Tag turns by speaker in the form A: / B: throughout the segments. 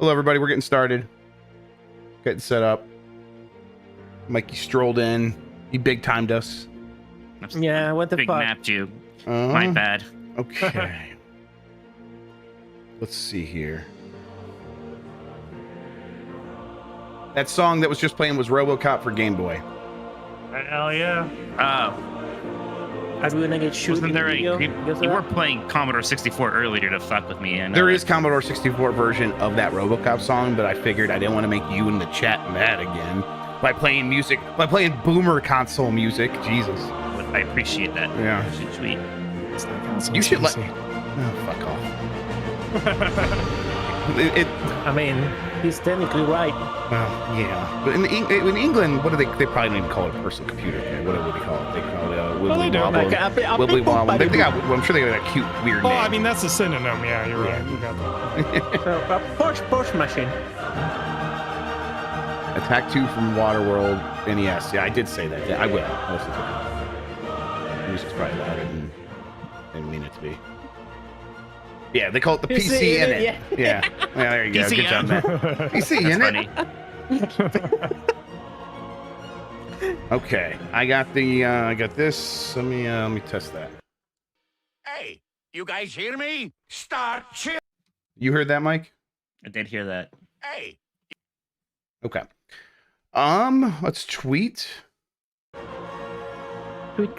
A: Hello, everybody. We're getting started. Getting set up. Mikey strolled in. He big-timed us.
B: Yeah, what the
C: big
B: fuck?
C: Napped you. My bad.
A: Okay. Let's see here. That song that was just playing was RoboCop for Game Boy.
D: Hell yeah.
B: Are we gonna get shooting
C: Wasn't there
B: video?
C: you were playing Commodore 64 earlier to fuck with me. And
A: There is Commodore 64 version of that RoboCop song, but I figured I didn't want to make you in the chat mad again by playing music, by playing boomer console music. Jesus.
C: I appreciate that.
A: Yeah.
C: Sweet.
D: It's not console,
A: You should
D: it's
A: let.
D: PC.
A: Oh, fuck off.
B: I mean, he's technically right.
A: Well, yeah. But in England, what do they probably don't even call it a personal computer. What do they call it? They call it
D: they
A: wibbly
D: do.
A: wobble.
B: Like,
A: Wibbly wobble. They got, well, I'm sure they got a cute, weird
D: Oh,
A: name.
D: I mean, that's a synonym. Yeah, you're right. You got that.
B: So, a push machine.
A: Attack 2 from Waterworld NES. Yeah, I did say that. Yeah, I will. I'll listen to it. Music's probably louder than I didn't mean it to be. Yeah, they call it the PC in it. Yeah. Well, there you go.
C: PC
A: Good job, man. PC in it. Okay, I got this. Let me test that.
E: Hey, you guys hear me? Start chill.
A: You heard that, Mike?
C: I did hear that.
E: Hey.
A: Okay. Let's tweet.
B: Tweet.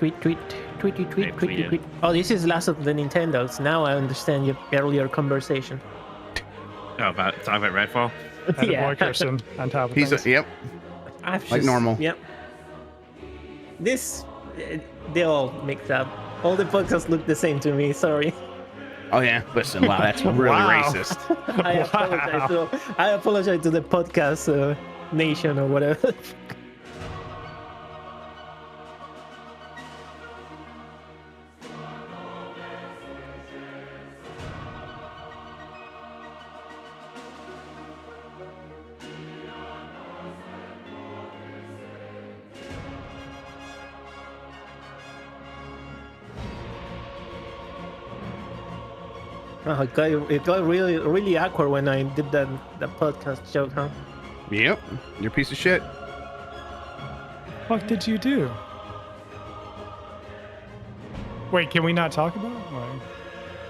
B: Oh, this is last of the Nintendogs. Now I understand your earlier conversation.
C: Oh, talk about Redfall?
D: And a boy Kirsten on top of
A: He's
D: things.
A: yep. Like normal.
B: Yep. This, they all mixed up. All the podcasts look the same to me. Sorry.
A: Oh yeah. Listen, wow, that's really
D: Wow.
A: racist.
B: I apologize to the podcast nation or whatever. Oh, it got really awkward when I did that podcast joke, huh?
A: Yep. You're a piece of shit.
D: What did you do? Wait, can we not talk about it? Like,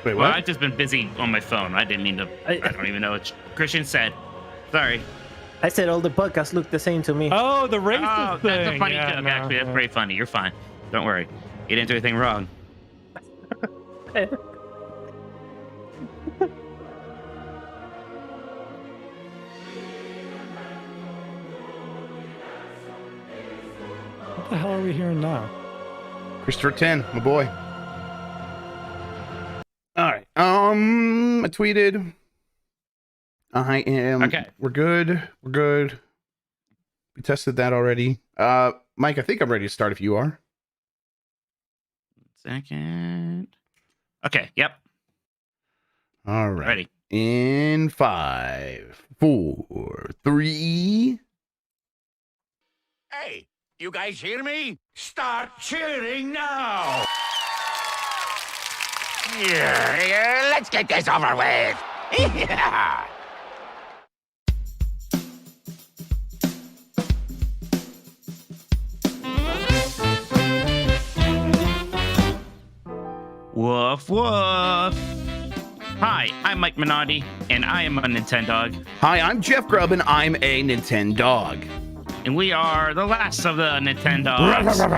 A: Wait,
C: Well,
A: what?
C: I've just been busy on my phone. I didn't mean to. I don't even know what Christian said. Sorry.
B: I said all the podcasts look the same to me.
D: oh, the racist
C: Oh,
D: thing.
C: that's a funny
D: Yeah,
C: joke,
D: no,
C: actually. That's
D: yeah.
C: pretty funny. You're fine. Don't worry. You didn't do anything wrong.
D: What the hell are we hearing now?
A: Christopher 10, my boy. All right. I tweeted. I am.
C: Okay.
A: We're good. We're good. We tested that already. Mike, I think I'm ready to start if you are.
C: Second. Okay. Yep.
A: All right.
C: Ready.
A: In 5, 4, 3.
E: Hey, you guys hear me? Start cheering now. Yeah, let's get this over with. Yeah.
C: Woof woof. Hi, I'm Mike Minotti, and I am a Nintendog,
A: Hi, I'm Jeff Grubb, and I'm a Nintendog.
C: and we are the last of the
A: Ruff,
C: Nintendogs.
A: ruff, ruff,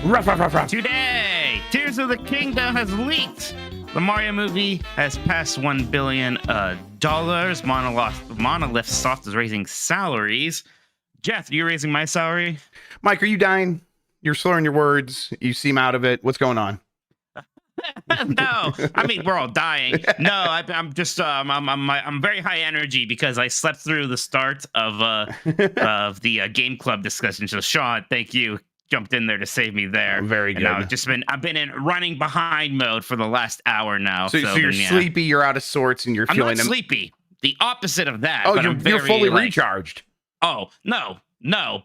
A: ruff, ruff, ruff, ruff.
C: Today, Tears of the Kingdom has leaked. The Mario movie has passed $1 billion. Monolith Soft is raising salaries. Jeff, are you raising my salary?
A: Mike, are you dying? You're slurring your words. You seem out of it. What's going on?
C: No, I mean we're all dying. No, I'm just I'm very high energy because I slept through the start of the game club discussion. So Sean, thank you, jumped in there to save me there.
A: Very good.
C: And I've been in running behind mode for the last hour now.
A: So you're sleepy, you're out of sorts, and you're
C: I'm
A: feeling
C: not sleepy. The opposite of that.
A: Oh,
C: but
A: you're fully recharged.
C: Oh no,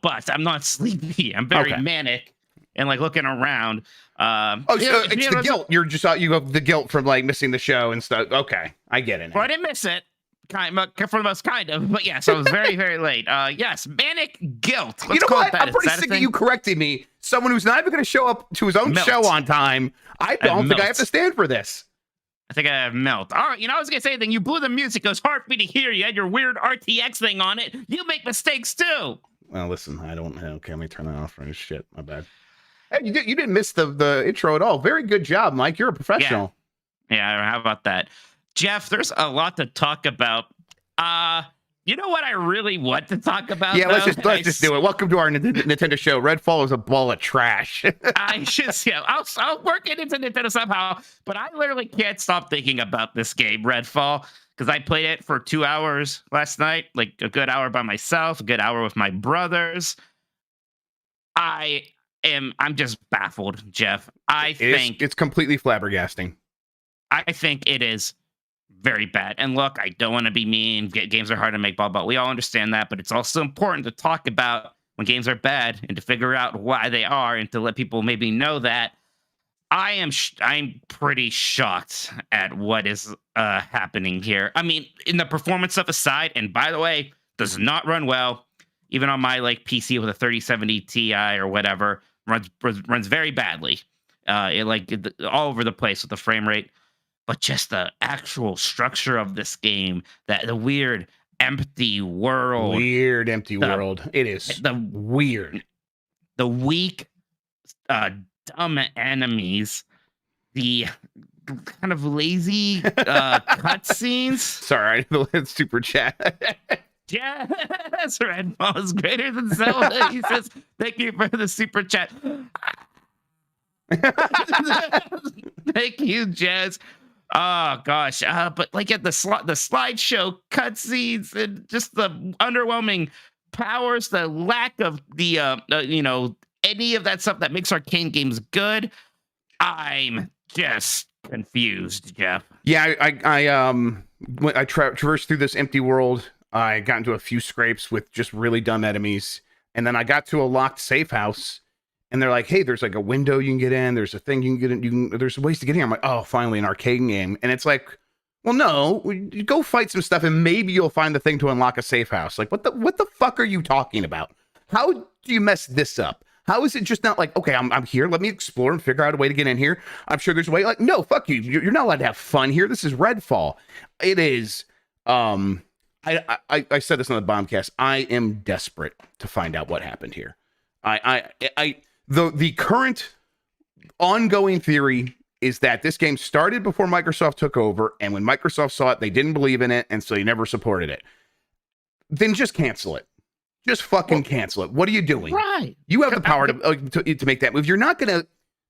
C: but I'm not sleepy. I'm very manic and like looking around.
A: It's the guilt. You're just you have the guilt from like missing the show and stuff. Okay, I get it now.
C: Well, I didn't miss it. for the most kind of, but yes, I was very, very late. Yes, manic guilt. Let's
A: You know
C: call
A: what?
C: it that.
A: I'm pretty
C: Is that a
A: sick of
C: thing?
A: you correcting me. Someone who's not even going to show up to his own
C: Melt.
A: show on time. I don't think I have to stand for this.
C: I think I have melt. All right, I was gonna say anything. You blew the music. It was hard for me to hear. You had your weird RTX thing on it. You make mistakes too.
A: Well, listen, I don't. Okay, let me turn that off for shit. My bad. Hey, you didn't miss the intro at all. Very good job, Mike. You're a professional.
C: Yeah, how about that? Jeff, there's a lot to talk about. You know what I really want to talk about?
A: Yeah,
C: though?
A: let's just do it. Welcome to our Nintendo show. Redfall is a ball of trash.
C: I'll work it into Nintendo somehow, but I literally can't stop thinking about this game, Redfall, because I played it for 2 hours last night, like a good hour by myself, a good hour with my brothers. I'm just baffled, Jeff.
A: It's completely flabbergasting.
C: I think it is very bad. And look, I don't want to be mean. Games are hard to make, but we all understand that. But it's also important to talk about when games are bad and to figure out why they are and to let people maybe know that. I'm pretty shocked at what is happening here. I mean, in the performance stuff aside, and by the way, does not run well, even on my PC with a 3070 Ti or whatever, runs very badly. All over the place with the frame rate. But just the actual structure of this game, the weird empty world.
A: Weird empty world. It is weird.
C: The weak, dumb enemies. The kind of lazy cutscenes.
A: Sorry, it's super chat.
C: Yes, Redfall is greater than Zelda. He says, thank you for the super chat. Thank you, Jazz. Oh gosh, but at the slideshow cutscenes and just the underwhelming powers, the lack of the any of that stuff that makes arcade games good. I'm just confused, Jeff.
A: Yeah, I traversed through this empty world. I got into a few scrapes with just really dumb enemies, and then I got to a locked safe house. And they're like, hey, there's a window you can get in. There's a thing you can get in. There's ways to get in. I'm like, oh, finally an arcade game. And it's like, well, no, you go fight some stuff and maybe you'll find the thing to unlock a safe house. Like, what the fuck are you talking about? How do you mess this up? How is it just not like, okay, I'm here. Let me explore and figure out a way to get in here. I'm sure there's a way. Like, no, fuck you. You're not allowed to have fun here. This is Redfall. It is. I said this on the Bombcast. I am desperate to find out what happened here. The current ongoing theory is that this game started before Microsoft took over, and when Microsoft saw it, they didn't believe in it, and so they never supported it. Then just cancel it. Just fucking cancel it. What are you doing?
C: Right.
A: You have the power to make that move. You're not going to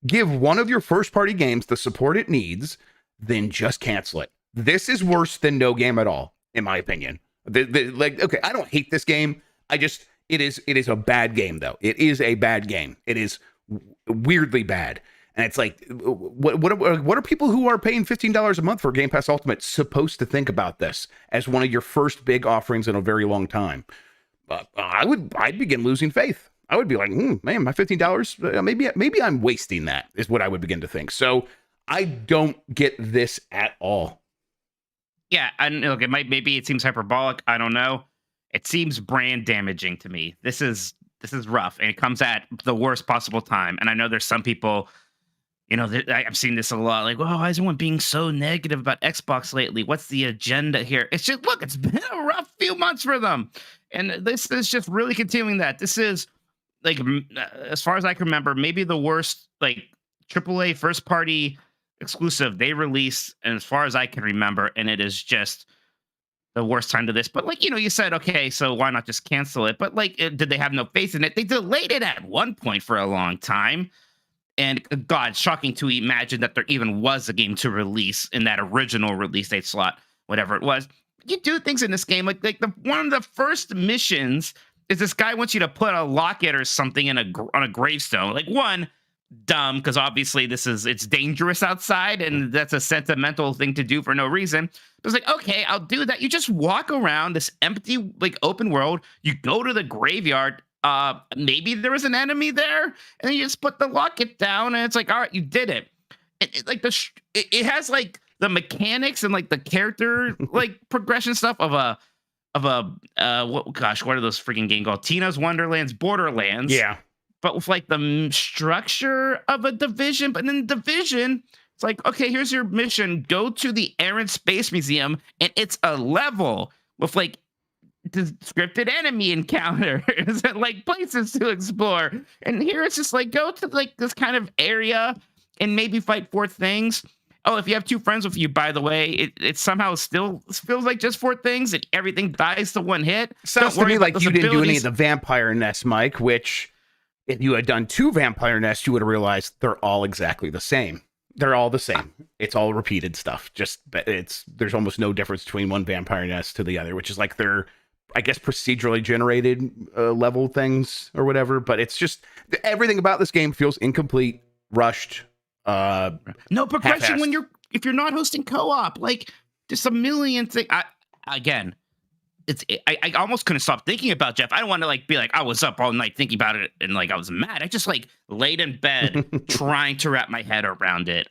A: give one of your first-party games the support it needs, then just cancel it. This is worse than no game at all, in my opinion. Okay, I don't hate this game. It is a bad game, though. It is a bad game. It is weirdly bad. And it's like, what are people who are paying $15 a month for Game Pass Ultimate supposed to think about this as one of your first big offerings in a very long time? I'd begin losing faith. I would be like, man, my $15, maybe I'm wasting that, is what I would begin to think. So I don't get this at all.
C: Yeah, and look, maybe it seems hyperbolic. I don't know. It seems brand damaging to me. This is rough, and it comes at the worst possible time. And I know there's some people, I've seen this a lot. Like, well, why is everyone being so negative about Xbox lately? What's the agenda here? It's just, look, it's been a rough few months for them, and this is just really continuing that. This is as far as I can remember, maybe the worst AAA first party exclusive they released, and as far as I can remember, and it is just the worst time to this. But you said, okay, so why not just cancel it? But did they have no faith in it? They delayed it at one point for a long time. And God, shocking to imagine that there even was a game to release in that original release date slot, whatever it was. You do things in this game, one of the first missions is this guy wants you to put a locket or something on a gravestone. One, dumb, because obviously it's dangerous outside, and that's a sentimental thing to do for no reason. But it's okay, I'll do that. You just walk around this empty open world. You go to the graveyard. Maybe there was an enemy there, and then you just put the locket down, and it's all right, you did it. It has the mechanics and like the character like progression stuff of a what are those freaking game called? Tina's Wonderlands, Borderlands.
A: Yeah.
C: But with like the structure of a Division, but then Division, it's like, okay, here's your mission. Go to the Air Space Museum, and it's a level with like scripted enemy encounters and like places to explore. And here it's just like go to like this kind of area and maybe fight 4 things. Oh, if you have 2 friends with you, by the way, it somehow still feels like just 4 things and everything dies to 1 hit.
A: Sounds to me like you didn't do any of the vampire nests, Mike, which if you had done 2 vampire nests, you would have realized they're all exactly the same. They're all the same. It's all repeated stuff. There's almost no difference between one vampire nest to the other, which is like they're, I guess, procedurally generated level things or whatever. But it's just everything about this game feels incomplete, rushed.
C: No progression if you're not hosting co-op. Like just a million things. I almost couldn't stop thinking about Jeff. I don't want to like be like I was up all night thinking about it and like I was mad. I just like laid in bed trying to wrap my head around it.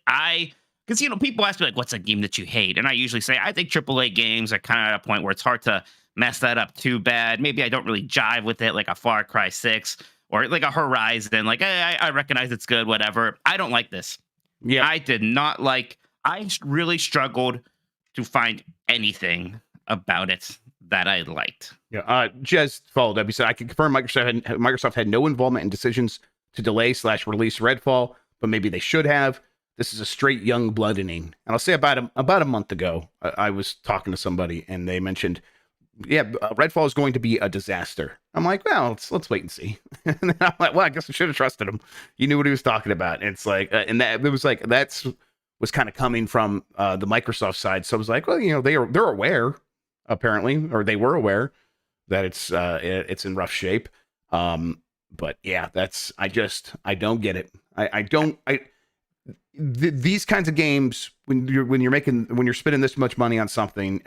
C: Because people ask me like, what's a game that you hate? And I usually say I think AAA games are kind of at a point where it's hard to mess that up too bad. Maybe I don't really jive with it, like a Far Cry 6 or like a Horizon. Like I recognize it's good, whatever. I don't like this. Yeah, I did not like. I really struggled to find anything about it that I liked.
A: Yeah. Jez followed up. He said, I can confirm Microsoft had no involvement in decisions to delay / release Redfall, but maybe they should have. This is a straight young bloodening. And I'll say about a month ago, I was talking to somebody and they mentioned, Redfall is going to be a disaster. I'm like, well, let's wait and see. And then I'm like, well, I guess I should have trusted him. You knew what he was talking about. And it's like, and that it was like, was kind of coming from the Microsoft side. So I was like, well, they're aware, apparently, or they were aware that it's in rough shape. But yeah, I don't get it. These kinds of games, when you're spending this much money on something,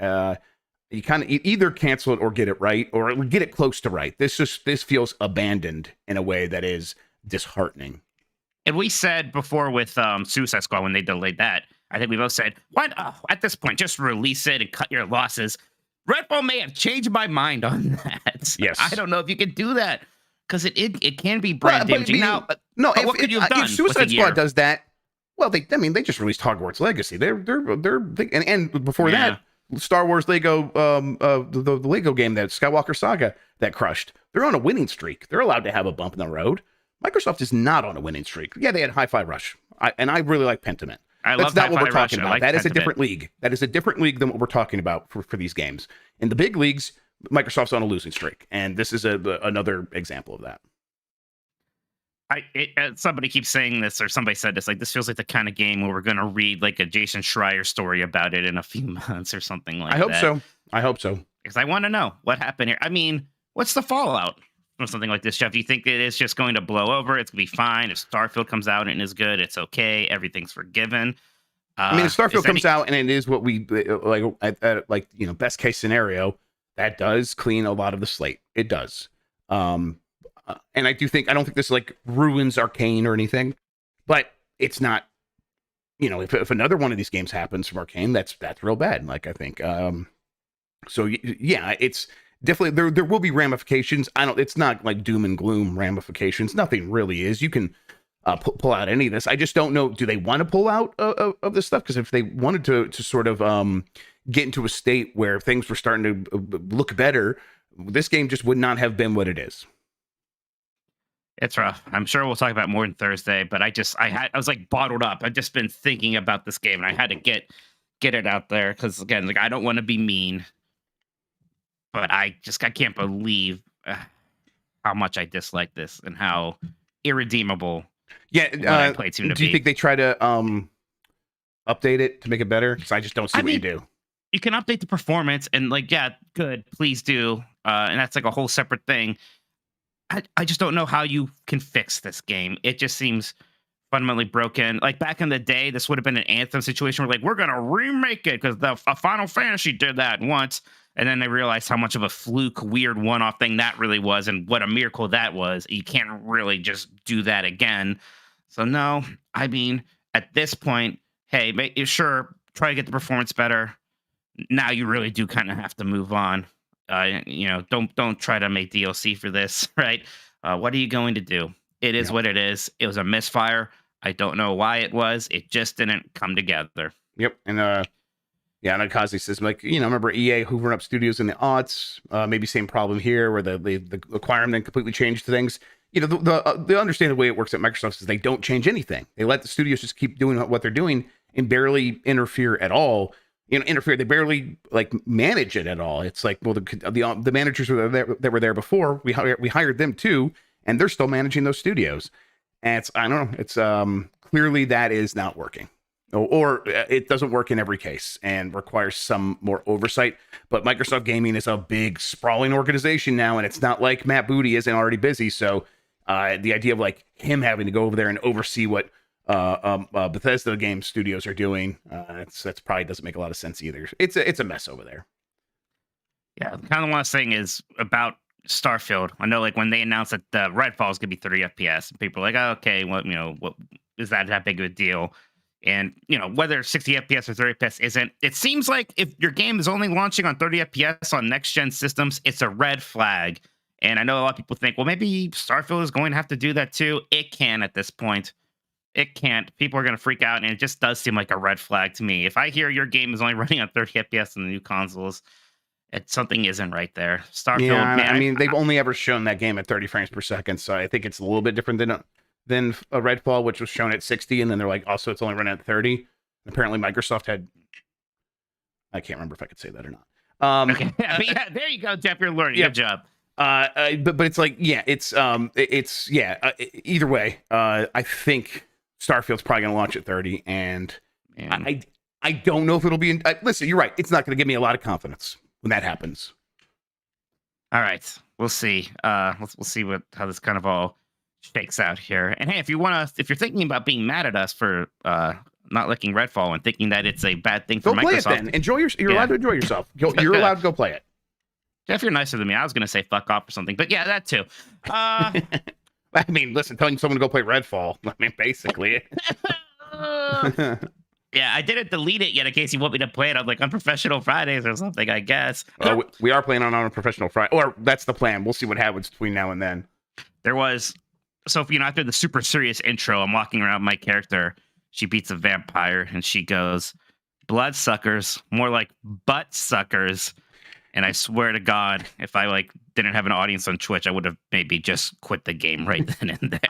A: you kind of either cancel it or get it right, or get it close to right. This feels abandoned in a way that is disheartening.
C: And we said before with Suicide Squad when they delayed that, I think we both said, "What? At this point, just release it and cut your losses." Redfall may have changed my mind on that.
A: Yes,
C: I don't know if you could do that because it can be brand damaging. What could you have done?
A: If Suicide Squad does that, well, they just released Hogwarts Legacy. And before that, Star Wars Lego, the Lego game, that Skywalker Saga that crushed. They're on a winning streak. They're allowed to have a bump in the road. Microsoft is not on a winning streak. Yeah, they had Hi-Fi Rush, and I really like Pentiment. That's not what we're talking about. That is a different league. That is a different league than what we're talking about for these games. In the big leagues, Microsoft's on a losing streak, and this is another example of that.
C: Somebody keeps saying this, or somebody said this, like, this feels like the kind of game where we're going to read like a Jason Schreier story about it in a few months or something like that.
A: I hope so.
C: Because I want to know what happened here. I mean, what's the fallout from something like this, Jeff? Do you think it is just going to blow over? It's going to be fine. If Starfield comes out and is good, it's okay. Everything's forgiven.
A: I mean, if Starfield comes out and it is what we like, best case scenario, that does clean a lot of the slate. It does. And I don't think this like ruins Arcane or anything, but it's not, if another one of these games happens from Arcane, that's real bad. Like, I think, so yeah, it's definitely, there will be ramifications. It's not like doom and gloom ramifications. Nothing really is. You can pull out any of this. I just don't know. Do they want to pull out of this stuff? Because if they wanted to sort of get into a state where things were starting to look better, this game just would not have been what it is.
C: It's rough. I'm sure we'll talk about more on Thursday, but I was like bottled up. I've just been thinking about this game, and I had to get it out there because, again, like, I don't want to be mean, but I can't believe how much I dislike this and how irredeemable.
A: Yeah, do you think they try to update it to make it better? Because I just don't see what you do.
C: You can update the performance, and like, yeah, good, please do, and that's like a whole separate thing. I just don't know how you can fix this game. It just seems fundamentally broken. Like back in the day, this would have been an Anthem situation where like, we're going to remake it because a Final Fantasy did that once. And then they realized how much of a fluke, weird one-off thing that really was and what a miracle that was. You can't really just do that again. So no, I mean, at this point, hey, sure, try to get the performance better. Now you really do kind of have to move on. Don't try to make DLC for this, right? What are you going to do? It is what it is. It was a misfire. I don't know why it was. It just didn't come together.
A: Yep. And Nakazi says, like, remember EA hoovering up studios in the aughts? Maybe same problem here where the acquirement completely changed things. The understand the way it works at Microsoft is they don't change anything. They let the studios just keep doing what they're doing and barely interfere at all. They barely like manage it at all. It's like, well, the managers that were there before, we hired them too, and they're still managing those studios. And I don't know. It's clearly that is not working, or it doesn't work in every case and requires some more oversight. But Microsoft Gaming is a big sprawling organization now, and it's not like Matt Booty isn't already busy. So the idea of like him having to go over there and oversee what Bethesda game studios are doing, that's probably doesn't make a lot of sense either. It's a mess over there.
C: Yeah, kind of last thing is about Starfield. I know, like, when they announced that Redfall is going to be 30 FPS, people are like, oh, okay, well, what is that big of a deal? And, whether 60 FPS or 30 FPS isn't, it seems like if your game is only launching on 30 FPS on next-gen systems, it's a red flag. And I know a lot of people think, well, maybe Starfield is going to have to do that too. It can at this point. It can't. People are going to freak out, and it just does seem like a red flag to me. If I hear your game is only running on 30 FPS on the new consoles, something isn't right there. Starfield, man.
A: I mean, they've only ever shown that game at 30 frames per second, so I think it's a little bit different than a Redfall, which was shown at 60, and then they're like, also, it's only running at 30. Apparently, Microsoft had... I can't remember if I could say that or not.
C: Okay. Yeah, there you go, Jeff. You're learning. Good job.
A: But it's like, either way, I think Starfield's probably going to launch at 30, and I don't know if it'll be listen, you're right, it's not going to give me a lot of confidence when that happens.
C: All right, we'll see. We'll see how this kind of all shakes out here. And hey, if you're thinking about being mad at us for not liking Redfall and thinking that it's a bad thing for Microsoft,
A: play it then. You're allowed to enjoy yourself. You're allowed to go play it.
C: Jeff, you're nicer than me. I was going to say fuck off or something, but yeah, that too.
A: I mean, listen, telling someone to go play Redfall, I mean, basically.
C: Yeah, I didn't delete it yet in case you want me to play it on like Unprofessional Fridays or something, I guess.
A: We are playing on Unprofessional Friday, or that's the plan. We'll see what happens between now and then.
C: So after the super serious intro, I'm walking around my character. She beats a vampire and she goes, bloodsuckers, more like butt suckers. And I swear to God, if I didn't have an audience on Twitch, I would have maybe just quit the game right then and there.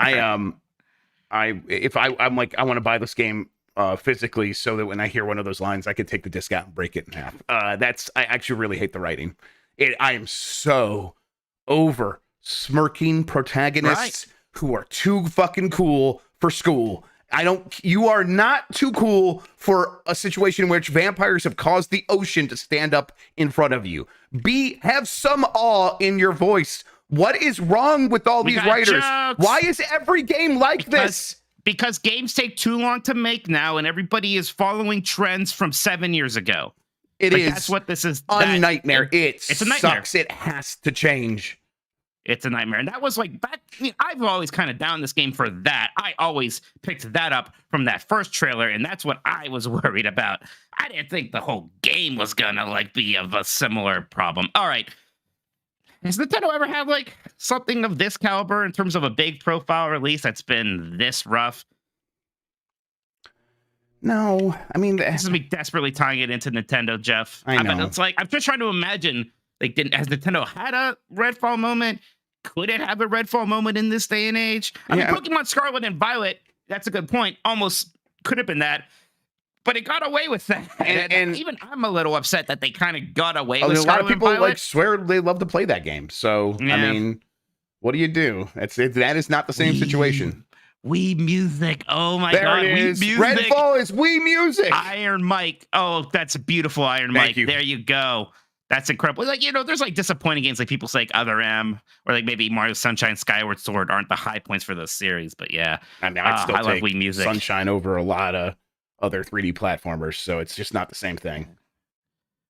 A: I'm like, I want to buy this game physically so that when I hear one of those lines, I could take the disc out and break it in half. I actually really hate the writing. I am so over smirking protagonists who are too fucking cool for school. You are not too cool for a situation in which vampires have caused the ocean to stand up in front of you. Have some awe in your voice. What is wrong with all these writers?
C: Jokes.
A: Why is every game like this?
C: Because games take too long to make now, and everybody is following trends from 7 years ago. That's what this is.
A: A nightmare. It's
C: a nightmare.
A: Sucks. It has to change.
C: It's a nightmare. And that was I've always kind of down this game for that. I always picked that up from that first trailer, and that's what I was worried about. I didn't think the whole game was gonna be of a similar problem. All right. Has Nintendo ever had something of this caliber in terms of a big profile release that's been this rough?
A: No, I mean,
C: this is me desperately tying it into Nintendo, Jeff.
A: I know.
C: It's I'm just trying to imagine, has Nintendo had a Redfall moment? Could it have a Redfall moment in this day and age? I mean, Pokemon Scarlet and Violet, that's a good point, almost could have been that. But it got away with that. And even I'm a little upset that they kind of got away with Scarlet and Violet.
A: A lot of people swear they love to play that game. So, yeah. I mean, what do you do? That is not the same situation.
C: Wii Music. Oh my God.
A: There it is.
C: Wii Music.
A: Redfall is Wii Music.
C: Iron Mike. Oh, that's a beautiful Iron Mike.
A: You.
C: There you go. That's incredible. There's disappointing games people say Other M or maybe Mario Sunshine Skyward Sword aren't the high points for those series. But yeah,
A: I mean, I'd still
C: I love Wii Music.
A: Sunshine over a lot of other 3D platformers, so it's just not the same thing.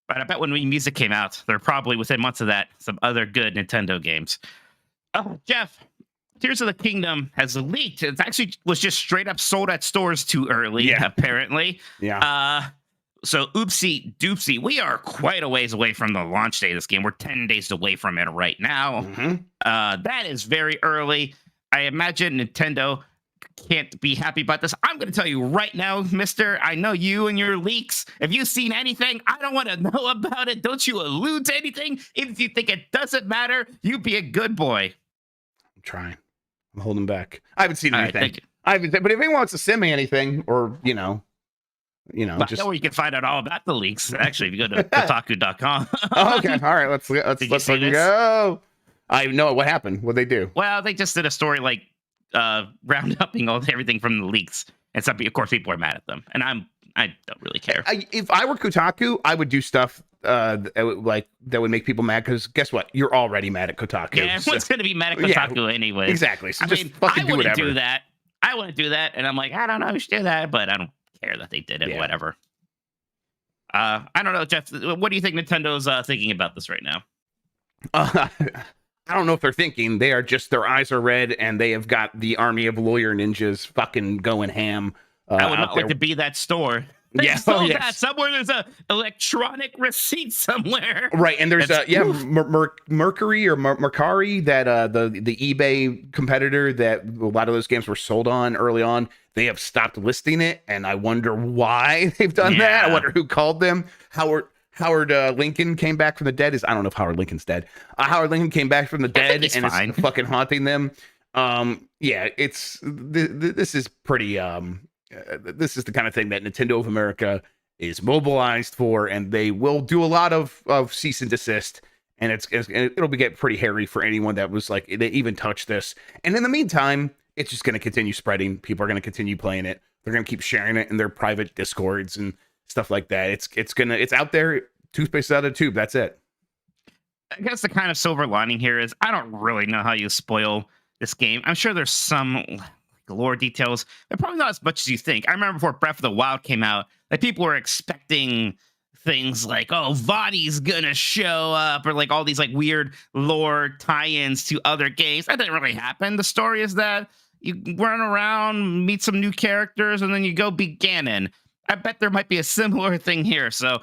C: But I bet when Wii Music came out, there were probably within months of that some other good Nintendo games. Jeff, Tears of the Kingdom has leaked. It actually was just straight up sold at stores too early, apparently.
A: Yeah.
C: So oopsie doopsie, we are quite a ways away from the launch day of this game. We're 10 days away from it right now. That is very early. I imagine Nintendo can't be happy about this. I'm going to tell you right now, mister, I know you and your leaks. If you've seen anything, I don't want to know about it. Don't you allude to anything. If you think it doesn't matter, you be a good boy.
A: I'm trying. I'm holding back. I haven't seen anything.
C: Right,
A: I haven't, but if anyone wants to send me anything, or
C: well,
A: just
C: where you can find out all about the leaks. Actually, if you go to Kotaku.com.
A: okay, all right, let's fucking go. I know what happened. What they do?
C: Well, they just did a story like round-upping everything from the leaks, and of course people are mad at them, and I don't really care.
A: If I were Kotaku, I would do stuff that would make people mad, because guess what? You're already mad at Kotaku.
C: Yeah, everyone's gonna be mad at Kotaku anyway.
A: Exactly. So
C: I
A: just
C: mean,
A: fucking
C: I
A: do
C: wouldn't
A: whatever.
C: do that. I wouldn't do that, and I'm like, I don't know, you should do that, but I don't care that they did it.
A: Yeah.
C: Whatever. I don't know, Jeff. What do you think Nintendo's thinking about this right now?
A: I don't know if they're thinking. They are just, their eyes are red, and they have got the army of lawyer ninjas fucking going ham.
C: I would
A: out
C: not like
A: there.
C: to be that store. They
A: Yeah,
C: sold
A: yes.
C: that somewhere. There's a electronic receipt somewhere.
A: Right, and there's
C: That's-
A: Mercury or Mercari, that the eBay competitor that a lot of those games were sold on early on. They have stopped listing it, and I wonder why they've done that. I
C: Yeah.
A: wonder who called them. Howard Lincoln came back from the dead. I don't know if Howard Lincoln's dead. Howard Lincoln came back from the dead
C: he's
A: and
C: fine.
A: is fucking haunting them. Yeah, it's this is pretty. This is the kind of thing that Nintendo of America is mobilized for, and they will do a lot of cease and desist, and it'll get pretty hairy for anyone that was like, they even touch this. And in the meantime, it's just going to continue spreading. People are going to continue playing it. They're going to keep sharing it in their private discords and stuff like that. It's out there. Toothpaste out of the tube. That's it.
C: I guess the kind of silver lining here is I don't really know how you spoil this game. I'm sure there's some lore details, but probably not as much as you think. I remember before Breath of the Wild came out, like people were expecting things like, oh, Vadi's gonna show up, or like all these like weird lore tie-ins to other games. That didn't really happen. The story is that you run around, meet some new characters, and then you go beat Ganon. I bet there might be a similar thing here. So,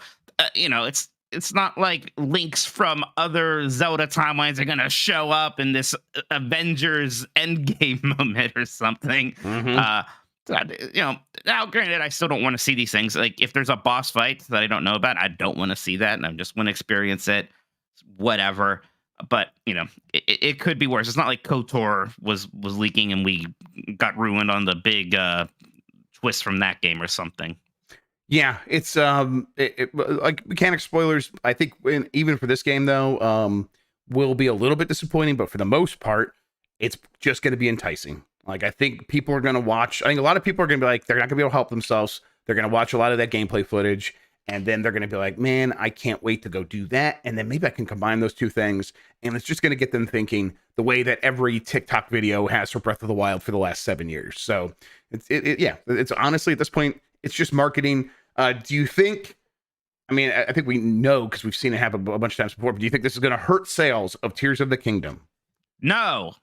C: it's not like links from other Zelda timelines are gonna show up in this Avengers Endgame moment or something. Now, granted, I still don't want to see these things. Like, if there's a boss fight that I don't know about, I don't want to see that, and I just want to experience it. Whatever. But it could be worse. It's not like KOTOR was leaking and we got ruined on the big twist from that game or something.
A: Yeah, it's like mechanic spoilers. I think even for this game though, will be a little bit disappointing, but for the most part, it's just going to be enticing. Like, I think people are going to watch. I think a lot of people are going to be like, they're not going to be able to help themselves. They're going to watch a lot of that gameplay footage, and then they're going to be like, man, I can't wait to go do that. And then maybe I can combine those two things, and it's just going to get them thinking the way that every TikTok video has for Breath of the Wild for the last 7 years. So it's honestly at this point, it's just marketing. Do you think? I mean, I think we know because we've seen it happen a bunch of times before. But do you think this is going to hurt sales of Tears of the Kingdom?
C: No.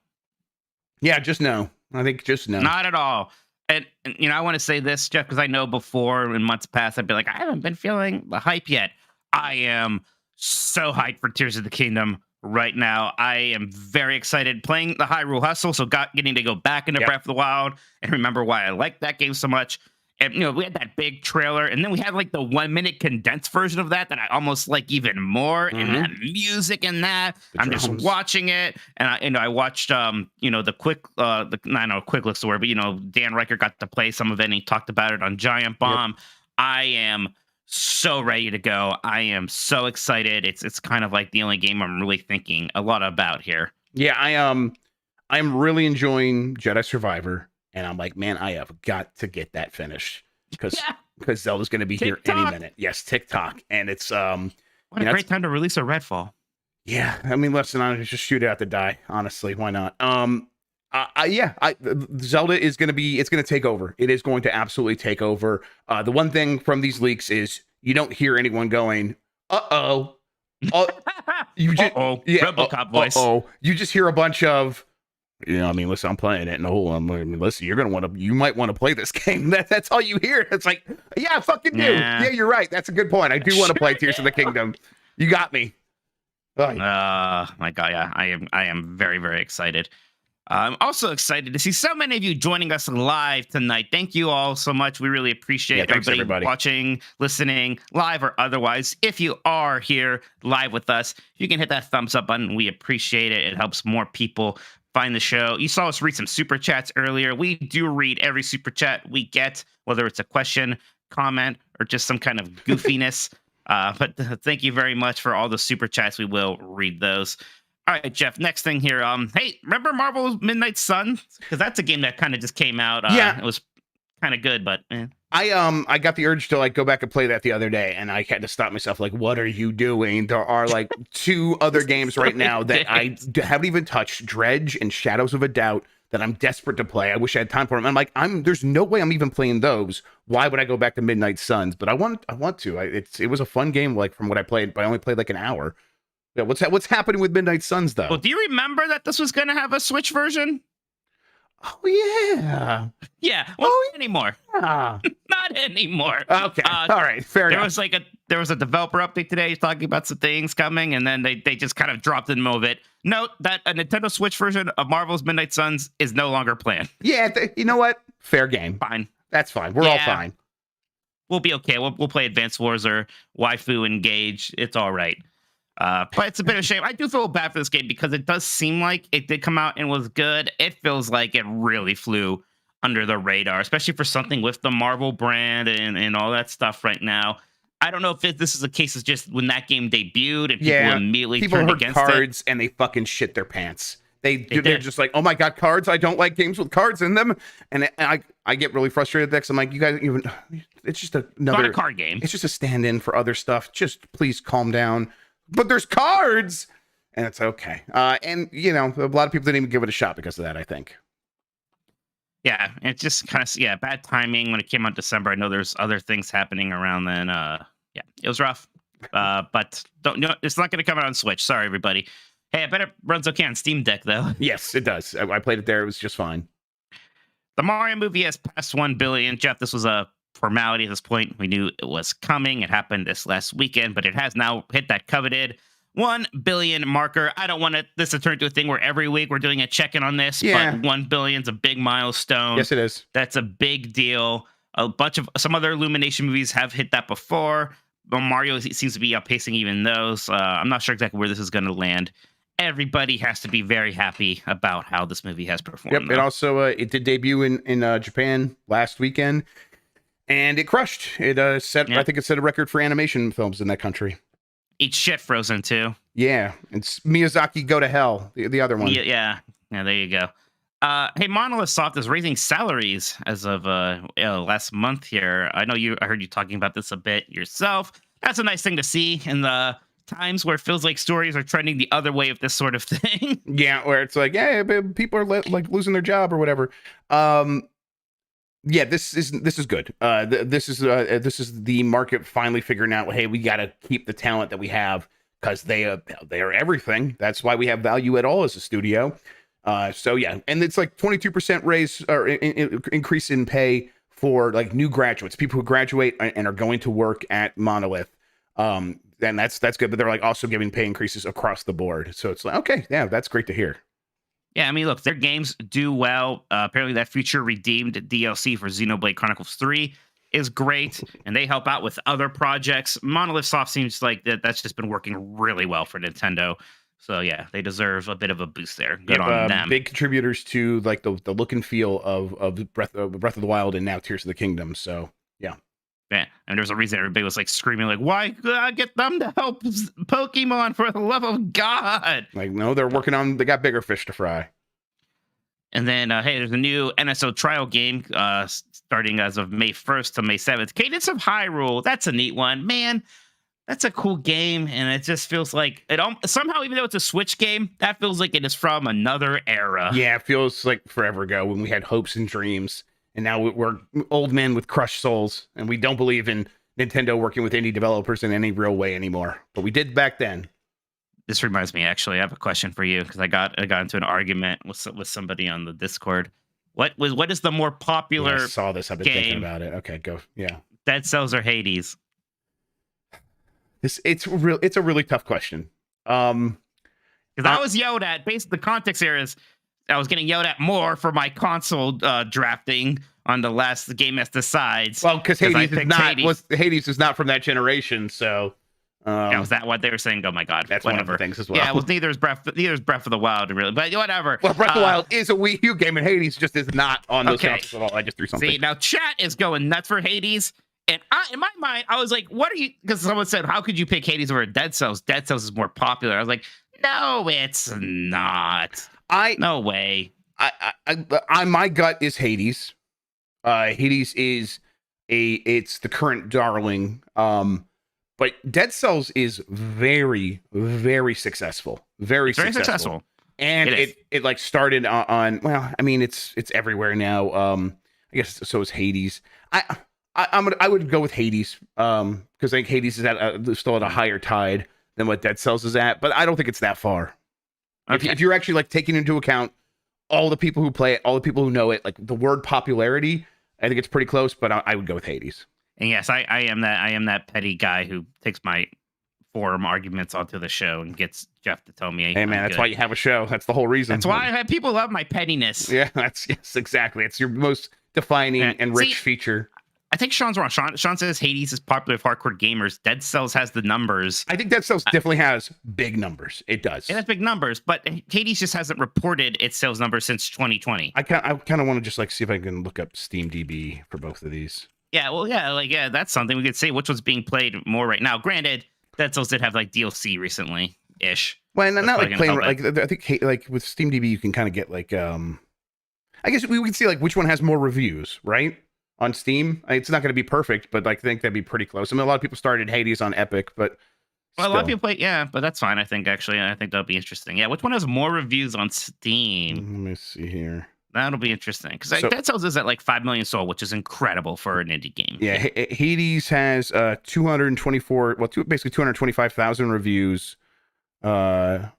A: Yeah, just no. I think just no.
C: Not at all. And I want to say this, Jeff, because I know before in months past, I'd be like, I haven't been feeling the hype yet. I am so hyped for Tears of the Kingdom right now. I am very excited playing the Hyrule Hustle, so getting to go back into Breath of the Wild and remember why I like that game so much. And, we had that big trailer, and then we had like the 1 minute condensed version of that I almost like even more. And that music and that, I'm just watching it. And I watched, the quick look's the word, but, Dan Riker got to play some of it, and he talked about it on Giant Bomb. Yep. I am so ready to go. I am so excited. It's kind of like the only game I'm really thinking a lot about here.
A: Yeah, I'm really enjoying Jedi Survivor. And I'm like, man, I have got to get that finished because Zelda's going to be here any minute. Yes, TikTok. And it's what
C: a great time to release a Redfall.
A: Yeah, I mean, listen, I just shoot it out to die. Honestly, why not? Zelda is going to be. It's going to take over. It is going to absolutely take over. The one thing from these leaks is you don't hear anyone going, "Uh-oh." You just
C: RoboCop voice.
A: You just hear a bunch of, You know, I mean, listen, I'm playing it, and I mean, listen, you might want to play this game. That's all you hear. It's like, yeah, I fucking do.
C: Yeah.
A: Yeah, you're right. That's a good point. I do want to play Tears of the Kingdom. You got me. Oh,
C: My God, yeah, I am very, very excited. I'm also excited to see so many of you joining us live tonight. Thank you all so much. We really appreciate
A: thanks, everybody
C: watching, listening, live or otherwise. If you are here live with us, you can hit that thumbs up button. We appreciate it. It helps more people find the show. You saw us read some super chats earlier. We do read every super chat we get, whether it's a question, comment, or just some kind of goofiness. But thank you very much for all the super chats. We will read those. All right, Jeff, next thing here. Hey, remember Marvel's Midnight Sun? Because that's a game that kind of just came out.
A: Yeah.
C: It was kind of good, but
A: I got the urge to like go back and play that the other day, and I had to stop myself. Like, what are you doing? There are like 2 other games right now that I haven't even touched: Dredge and Shadows of a Doubt, that I'm desperate to play. I wish I had time for them. I'm like, there's no way I'm even playing those. Why would I go back to Midnight Suns? But I want to. It was a fun game, like from what I played, but I only played like an hour. Yeah, what's happening with Midnight Suns though?
C: Well, do you remember that this was going to have a Switch version?
A: Oh yeah.
C: Yeah. Well, not anymore.
A: Yeah.
C: Not anymore.
A: Okay. All right. Fair enough.
C: There was a developer update today talking about some things coming, and then they just kind of dropped in the middle of it. Note that a Nintendo Switch version of Marvel's Midnight Suns is no longer planned.
A: Yeah. You know what? Fair game.
C: Fine.
A: That's fine. We're all fine.
C: We'll be okay. We'll play Advance Wars or Waifu Engage. It's all right. But it's a bit of a shame. I do feel bad for this game because it does seem like it did come out and was good. It feels like it really flew under the radar, especially for something with the Marvel brand and all that stuff right now. I don't know if this is a case of just when that game debuted and people immediately turned
A: heard
C: against
A: cards
C: it.
A: And they fucking shit their pants. They're just like, oh my God, cards. I don't like games with cards in them. And I get really frustrated because I'm like, you guys, it's just
C: Not a card game.
A: It's just a stand-in for other stuff. Just please calm down. But there's cards, and it's okay. And a lot of people didn't even give it a shot because of that, I think.
C: Yeah, it's just kind of bad timing when it came out in December. I know there's other things happening around then. It was rough. But it's not going to come out on Switch. Sorry, everybody. Hey, I bet it runs okay on Steam Deck though.
A: Yes, it does. I played it there. It was just fine.
C: The Mario movie has passed 1 billion. Jeff, this was a formality at this point. We knew it was coming. It happened this last weekend, but it has now hit that coveted 1 billion marker. I don't want this to turn into a thing where every week we're doing a check-in on this, but 1 billion's a big milestone.
A: Yes, it is.
C: That's a big deal. A bunch of some other Illumination movies have hit that before, but Mario seems to be outpacing even those. I'm not sure exactly where this is going to land. Everybody has to be very happy about how this movie has performed.
A: Yep, it also it did debut in Japan last weekend. And it crushed. I think it set a record for animation films in that country.
C: Eat shit, Frozen 2.
A: Yeah. It's Miyazaki Go to Hell, the other one.
C: Yeah, there you go. Hey, Monolith Soft is raising salaries as of last month here. I heard you talking about this a bit yourself. That's a nice thing to see in the times where it feels like stories are trending the other way of this sort of thing.
A: Yeah, where it's like, yeah, people are like losing their job or whatever. Yeah, this is good. This is the market finally figuring out, hey, we got to keep the talent that we have because they are everything. That's why we have value at all as a studio. So yeah, and it's like 22% raise or increase in pay for like new graduates, people who graduate and are going to work at Monolith. And that's good. But they're like also giving pay increases across the board. So it's like, okay, yeah, that's great to hear.
C: Yeah, I mean, look, their games do well. Apparently, that future redeemed DLC for Xenoblade Chronicles 3 is great, and they help out with other projects. Monolith Soft seems like that's just been working really well for Nintendo. So, yeah, they deserve a bit of a boost there. Good on them.
A: Big contributors to like the look and feel of Breath of the Wild and now Tears of the Kingdom. So, yeah.
C: Yeah, and there's a reason everybody was like screaming, like, "Why get them to help Pokemon for the love of God?"
A: Like, no, they're working on. They got bigger fish to fry.
C: And then, hey, there's a new NSO trial game starting as of May 1st to May 7th. Cadence of Hyrule. That's a neat one, man. That's a cool game, and it just feels like it. Somehow, even though it's a Switch game, that feels like it is from another era.
A: Yeah, it feels like forever ago when we had hopes and dreams. And now we're old men with crushed souls, and we don't believe in Nintendo working with indie developers in any real way anymore. But we did back then.
C: This reminds me, actually, I have a question for you because I got into an argument with somebody on the Discord. What is the more
A: Yeah,
C: popular
A: I saw this. I've been thinking
C: game,
A: about it. Okay, go. Yeah.
C: Dead Cells or Hades?
A: It's a really tough question.
C: Because I was yelled at. Basically, the context here is I was getting yelled at more for my console drafting on the last Game as Decides.
A: Well, because Hades
C: Hades.
A: Hades is not from that generation, so
C: Yeah, was that what they were saying? Oh my god,
A: that's
C: whatever.
A: one of the things as well.
C: Yeah, well, neither is Breath of the Wild, really, but whatever.
A: Well, Breath of the Wild is a Wii U game, and Hades just is not on those consoles at all. I just threw something.
C: See, now chat is going nuts for Hades, and in my mind, I was like, "What are you?" Because someone said, "How could you pick Hades over Dead Cells? Dead Cells is more popular." I was like, "No, it's not. No way."
A: My gut is Hades. Hades is it's the current darling. But Dead Cells is very, very successful. Very successful. And it like started on well, I mean it's everywhere now. I guess so is Hades. I would go with Hades because I think Hades is still at a higher tide than what Dead Cells is at, but I don't think it's that far.
C: Okay.
A: If you're actually like taking into account all the people who play it, all the people who know it, like the word popularity, I think it's pretty close, but I would go with Hades.
C: And yes, I am that petty guy who takes my forum arguments onto the show and gets Jeff to tell me.
A: Hey man, that's why you have a show. That's the whole reason.
C: That's why people love my pettiness.
A: Yeah, yes, exactly. It's your most defining and rich feature.
C: I think Sean's wrong. Sean says Hades is popular with hardcore gamers. Dead Cells has the numbers.
A: I think Dead Cells definitely has big numbers. It does.
C: It has big numbers, but Hades just hasn't reported its sales numbers since 2020.
A: I kind of want to just like see if I can look up SteamDB for both of these.
C: Yeah, well, yeah, that's something we could say. Which one's being played more right now? Granted, Dead Cells did have like DLC recently, ish.
A: Well, not like playing like I think like with SteamDB you can kind of get like I guess we can see like which one has more reviews, right? On Steam, it's not going to be perfect, but I think that'd be pretty close. I mean, a lot of people started Hades on Epic, but
C: a lot of people play. Yeah, but that's fine. I think that'll be interesting. Yeah, which one has more reviews on Steam?
A: Let me see here.
C: That'll be interesting because Dead Cells is at like 5 million sold, which is incredible for an indie game.
A: Yeah, Hades has 224, well, basically 225,000 reviews. Yeah,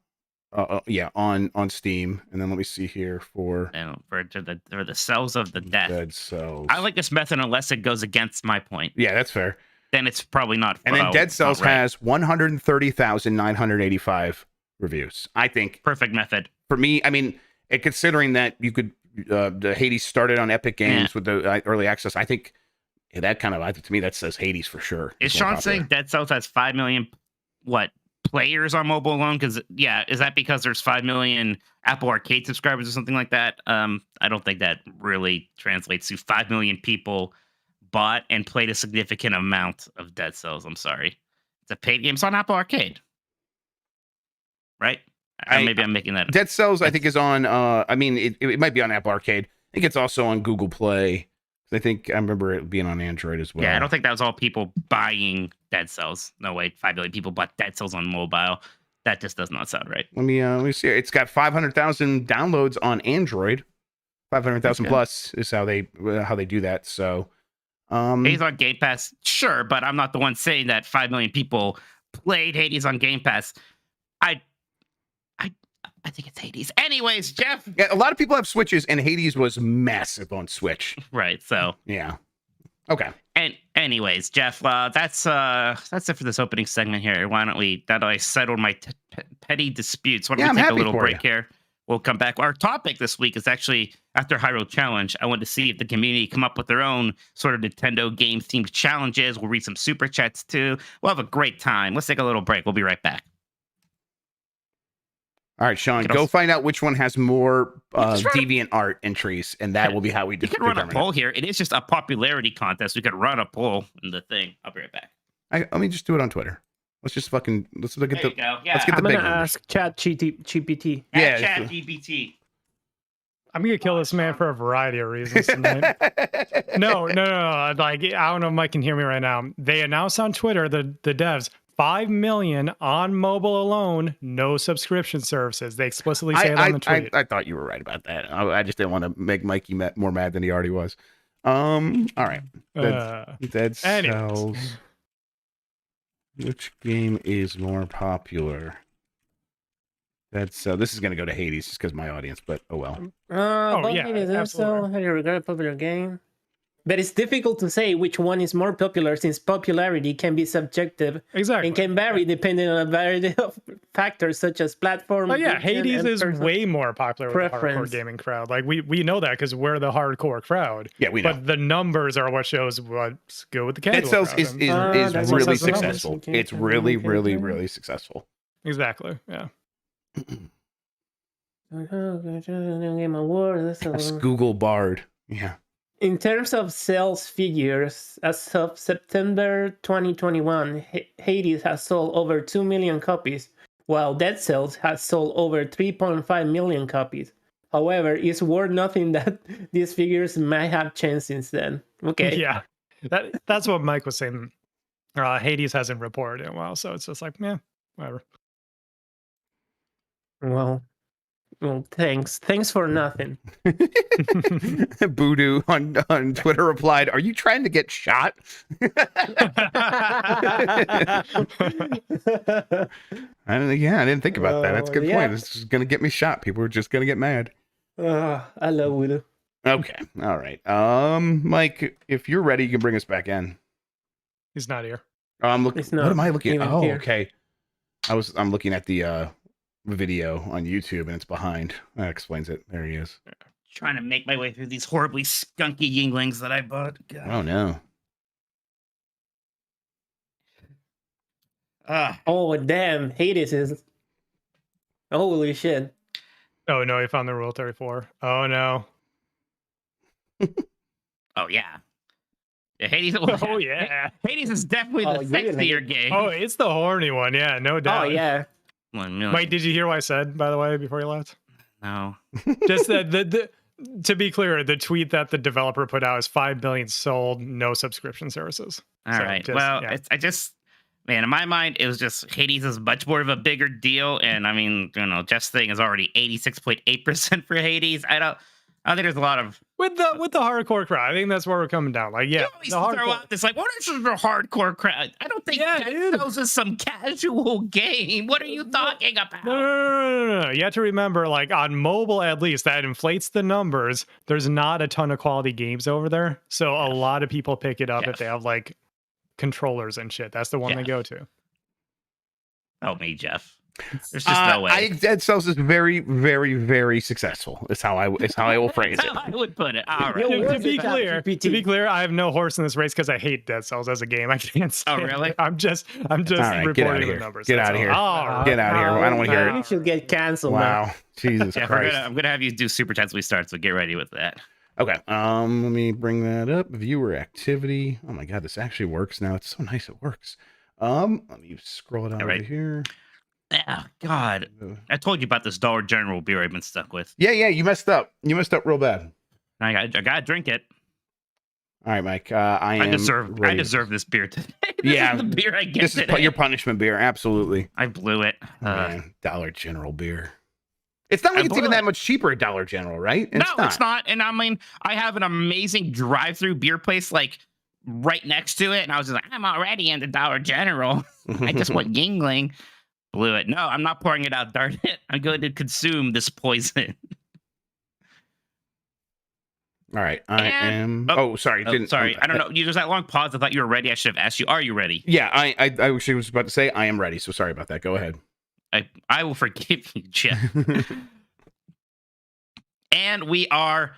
A: on Steam, and then let me see here for
C: the Cells of the Death.
A: Dead Cells.
C: I like this method unless it goes against my point.
A: Yeah, that's fair.
C: Then it's probably not.
A: And then Dead Cells has 130,985 reviews. I think
C: perfect method
A: for me. I mean, considering that you could the Hades started on Epic Games with the early access, I think that kind of to me that says Hades for sure.
C: Is Sean saying Dead Cells has 5 million players on mobile alone? Because is that because there's 5 million Apple Arcade subscribers or something like that? I don't think that really translates to 5 million people bought and played a significant amount of Dead Cells. I'm sorry, it's a paid game. It's on Apple Arcade, right? Maybe I'm making that up.
A: Dead Cells I think is on I mean it might be on Apple Arcade. I think it's also on Google Play. I think I remember it being on Android as well.
C: Yeah, I don't think that was all people buying Dead Cells. No way, 5 million people bought Dead Cells on mobile. That just does not sound right.
A: Let me see. It's got 500,000 downloads on Android. 500,000 plus is how they do that. So,
C: Hades on Game Pass, sure, but I'm not the one saying that 5 million people played Hades on Game Pass. I think it's Hades. Anyways, Jeff.
A: Yeah, a lot of people have Switches, and Hades was massive on Switch.
C: Right. So.
A: Yeah. Okay.
C: And anyways, Jeff, that's it for this opening segment here. Why don't we? That I settled my petty disputes. Why don't we take a little break here? We'll come back. Our topic this week is actually after Hyrule Challenge. I wanted to see if the community come up with their own sort of Nintendo game themed challenges. We'll read some super chats too. We'll have a great time. Let's take a little break. We'll be right back.
A: All right, Sean, go find out which one has more deviant art entries, and that will be how we
C: can run a poll here. It is just a popularity contest. We could run a poll in the thing. I'll be right back.
A: Let me just do it on Twitter. Let's just look at
C: let's get the
B: I'm gonna ask ChatGPT.
C: Yeah, ChatGPT.
D: I'm gonna kill this man for a variety of reasons tonight. No. Like, I don't know if Mike can hear me right now. They announced on Twitter, the devs, 5 million on mobile alone, no subscription services. They explicitly say it on the tweet.
A: I thought you were right about that. I just didn't want to make Mikey more mad than he already was. All right. Dead Cells. Which game is more popular? That's this is gonna go to Hades just because my audience, but oh well.
D: yeah,
B: Hades also
D: absolutely.
B: a regarded popular game. But it's difficult to say which one is more popular since popularity can be subjective
D: Exactly.
B: and can vary depending on a variety of factors such as platform.
D: Oh yeah,
B: vision,
D: Hades
B: and
D: is
B: personal
D: way more popular with the hardcore
B: preference.
D: gaming crowd. Like we know that because we're the hardcore crowd.
A: Yeah, we know.
D: But the numbers are what shows what's good with the
A: Dead
D: casual
A: Cells
D: crowd.
A: is
D: and-
B: that's
A: really
D: what says the numbers.
A: successful. It's really, really, really successful.
D: Exactly. Yeah.
B: Game Award.
A: That's Google Bard. Yeah.
B: In terms of sales figures, as of September 2021, Hades has sold over 2 million copies, while Dead Cells has sold over 3.5 million copies. However, it's worth noting that these figures might have changed since then. Okay.
D: Yeah. That's what Mike was saying. Hades hasn't reported in a while, so it's just like, yeah, whatever.
B: Well, thanks. Thanks for nothing.
A: Voodoo on Twitter replied, "Are you trying to get shot?" I didn't think about that. That's a good point. This is gonna get me shot. People are just gonna get mad.
B: I love Voodoo.
A: Okay, all right. Mike, if you're ready, you can bring us back in.
D: He's not here.
A: I'm looking.
B: It's not
A: What am I looking at?
B: even
A: Oh,
B: here.
A: okay. I'm looking at the video on YouTube, and it's behind. That explains it. There he is.
C: Trying to make my way through these horribly skunky yinglings that I bought. God.
A: Oh no.
B: Oh, damn. Hades is. Holy shit.
D: Oh no, he found the Rule 34. Oh no.
C: Oh yeah. Yeah, Hades.
D: Oh yeah.
C: Hades is definitely
B: Oh,
C: the
B: you're gonna
C: sexier game.
D: Oh, it's the horny one. Yeah, no doubt.
B: Oh, yeah.
C: 1 million.
D: Mike, did you hear what I said, by the way, before you left?
C: No.
D: Just that to be clear, the tweet that the developer put out is 5 billion sold, no subscription services.
C: All right. Well, man, in my mind, it was just Hades is much more of a bigger deal, and I mean, Jeff's thing is already 86.8% for Hades. I don't think there's a lot of
D: with the hardcore crowd. I think that's where we're coming down. Like, yeah,
C: you always throw out this like, what is the hardcore crowd? I don't think Dead Cells is some casual game. What are you talking about?
D: No. You have to remember, like on mobile at least, that inflates the numbers. There's not a ton of quality games over there, so a lot of people pick it up if they have like controllers and shit. That's the one they go to.
C: Help me, Jeff. There's just no way.
A: Dead Cells is very, very, very successful. It's how I will phrase
C: That's
A: it.
C: how I would put it. All right.
B: Yo,
D: To be clear, I have no horse in this race because I hate Dead Cells as a game. I can't stand
C: really?
D: it. I'm just
A: right,
D: reporting the numbers.
A: Get
D: That's
A: out of
D: all.
A: here.
D: All
A: Get out of here. I don't want to hear
B: You
A: it.
B: should get canceled, man.
A: Wow. Jesus
C: Jeff,
A: Christ.
C: I'm gonna have you do super chats when we start, so get ready with that.
A: Okay. Let me bring that up. Viewer activity. Oh my god, this actually works now. It's so nice it works. Let me scroll it out over here.
C: Oh, God. I told you about this Dollar General beer I've been stuck with.
A: Yeah, you messed up. You messed up real bad.
C: I gotta drink it.
A: All right, Mike. I
C: deserve this beer today. This is the beer I get
A: This
C: today.
A: is your punishment beer. Absolutely.
C: I blew it.
A: Man, Dollar General beer. It's not like it's even that much cheaper at Dollar General, right?
C: It's not. And I mean, I have an amazing drive-through beer place like right next to it, and I was just like, I'm already into Dollar General. I just want Yingling. Blew it. No, I'm not pouring it out. Darn it! I'm going to consume this poison.
A: All right, I am. Oh, sorry.
C: Sorry. I don't know. There's that long pause. I thought you were ready. I should have asked you. Are you ready?
A: Yeah, I actually was about to say I am ready. So sorry about that. Go ahead.
C: I will forgive you, Jeff. And we are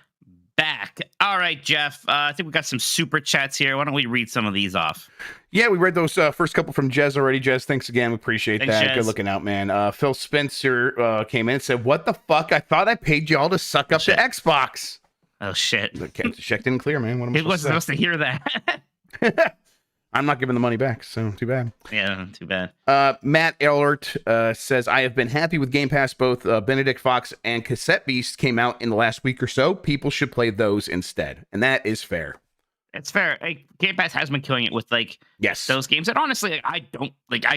C: back. All right, Jeff. I think we got some super chats here. Why don't we read some of these off?
A: Yeah, we read those first couple from Jez already. Jez, thanks again. We appreciate that.
C: Jez.
A: Good looking out, man. Phil Spencer came in and said, "What the fuck? I thought I paid y'all to suck up the Xbox."
C: Oh shit!
A: The check didn't clear, man. What am I
C: He wasn't supposed to hear that.
A: I'm not giving the money back, so too bad.
C: Yeah, too bad.
A: Matt Ellert says, I have been happy with Game Pass. Both Benedict Fox and Cassette Beast came out in the last week or so. People should play those instead. And that is fair.
C: It's fair. Game Pass has been killing it with those games. And honestly, I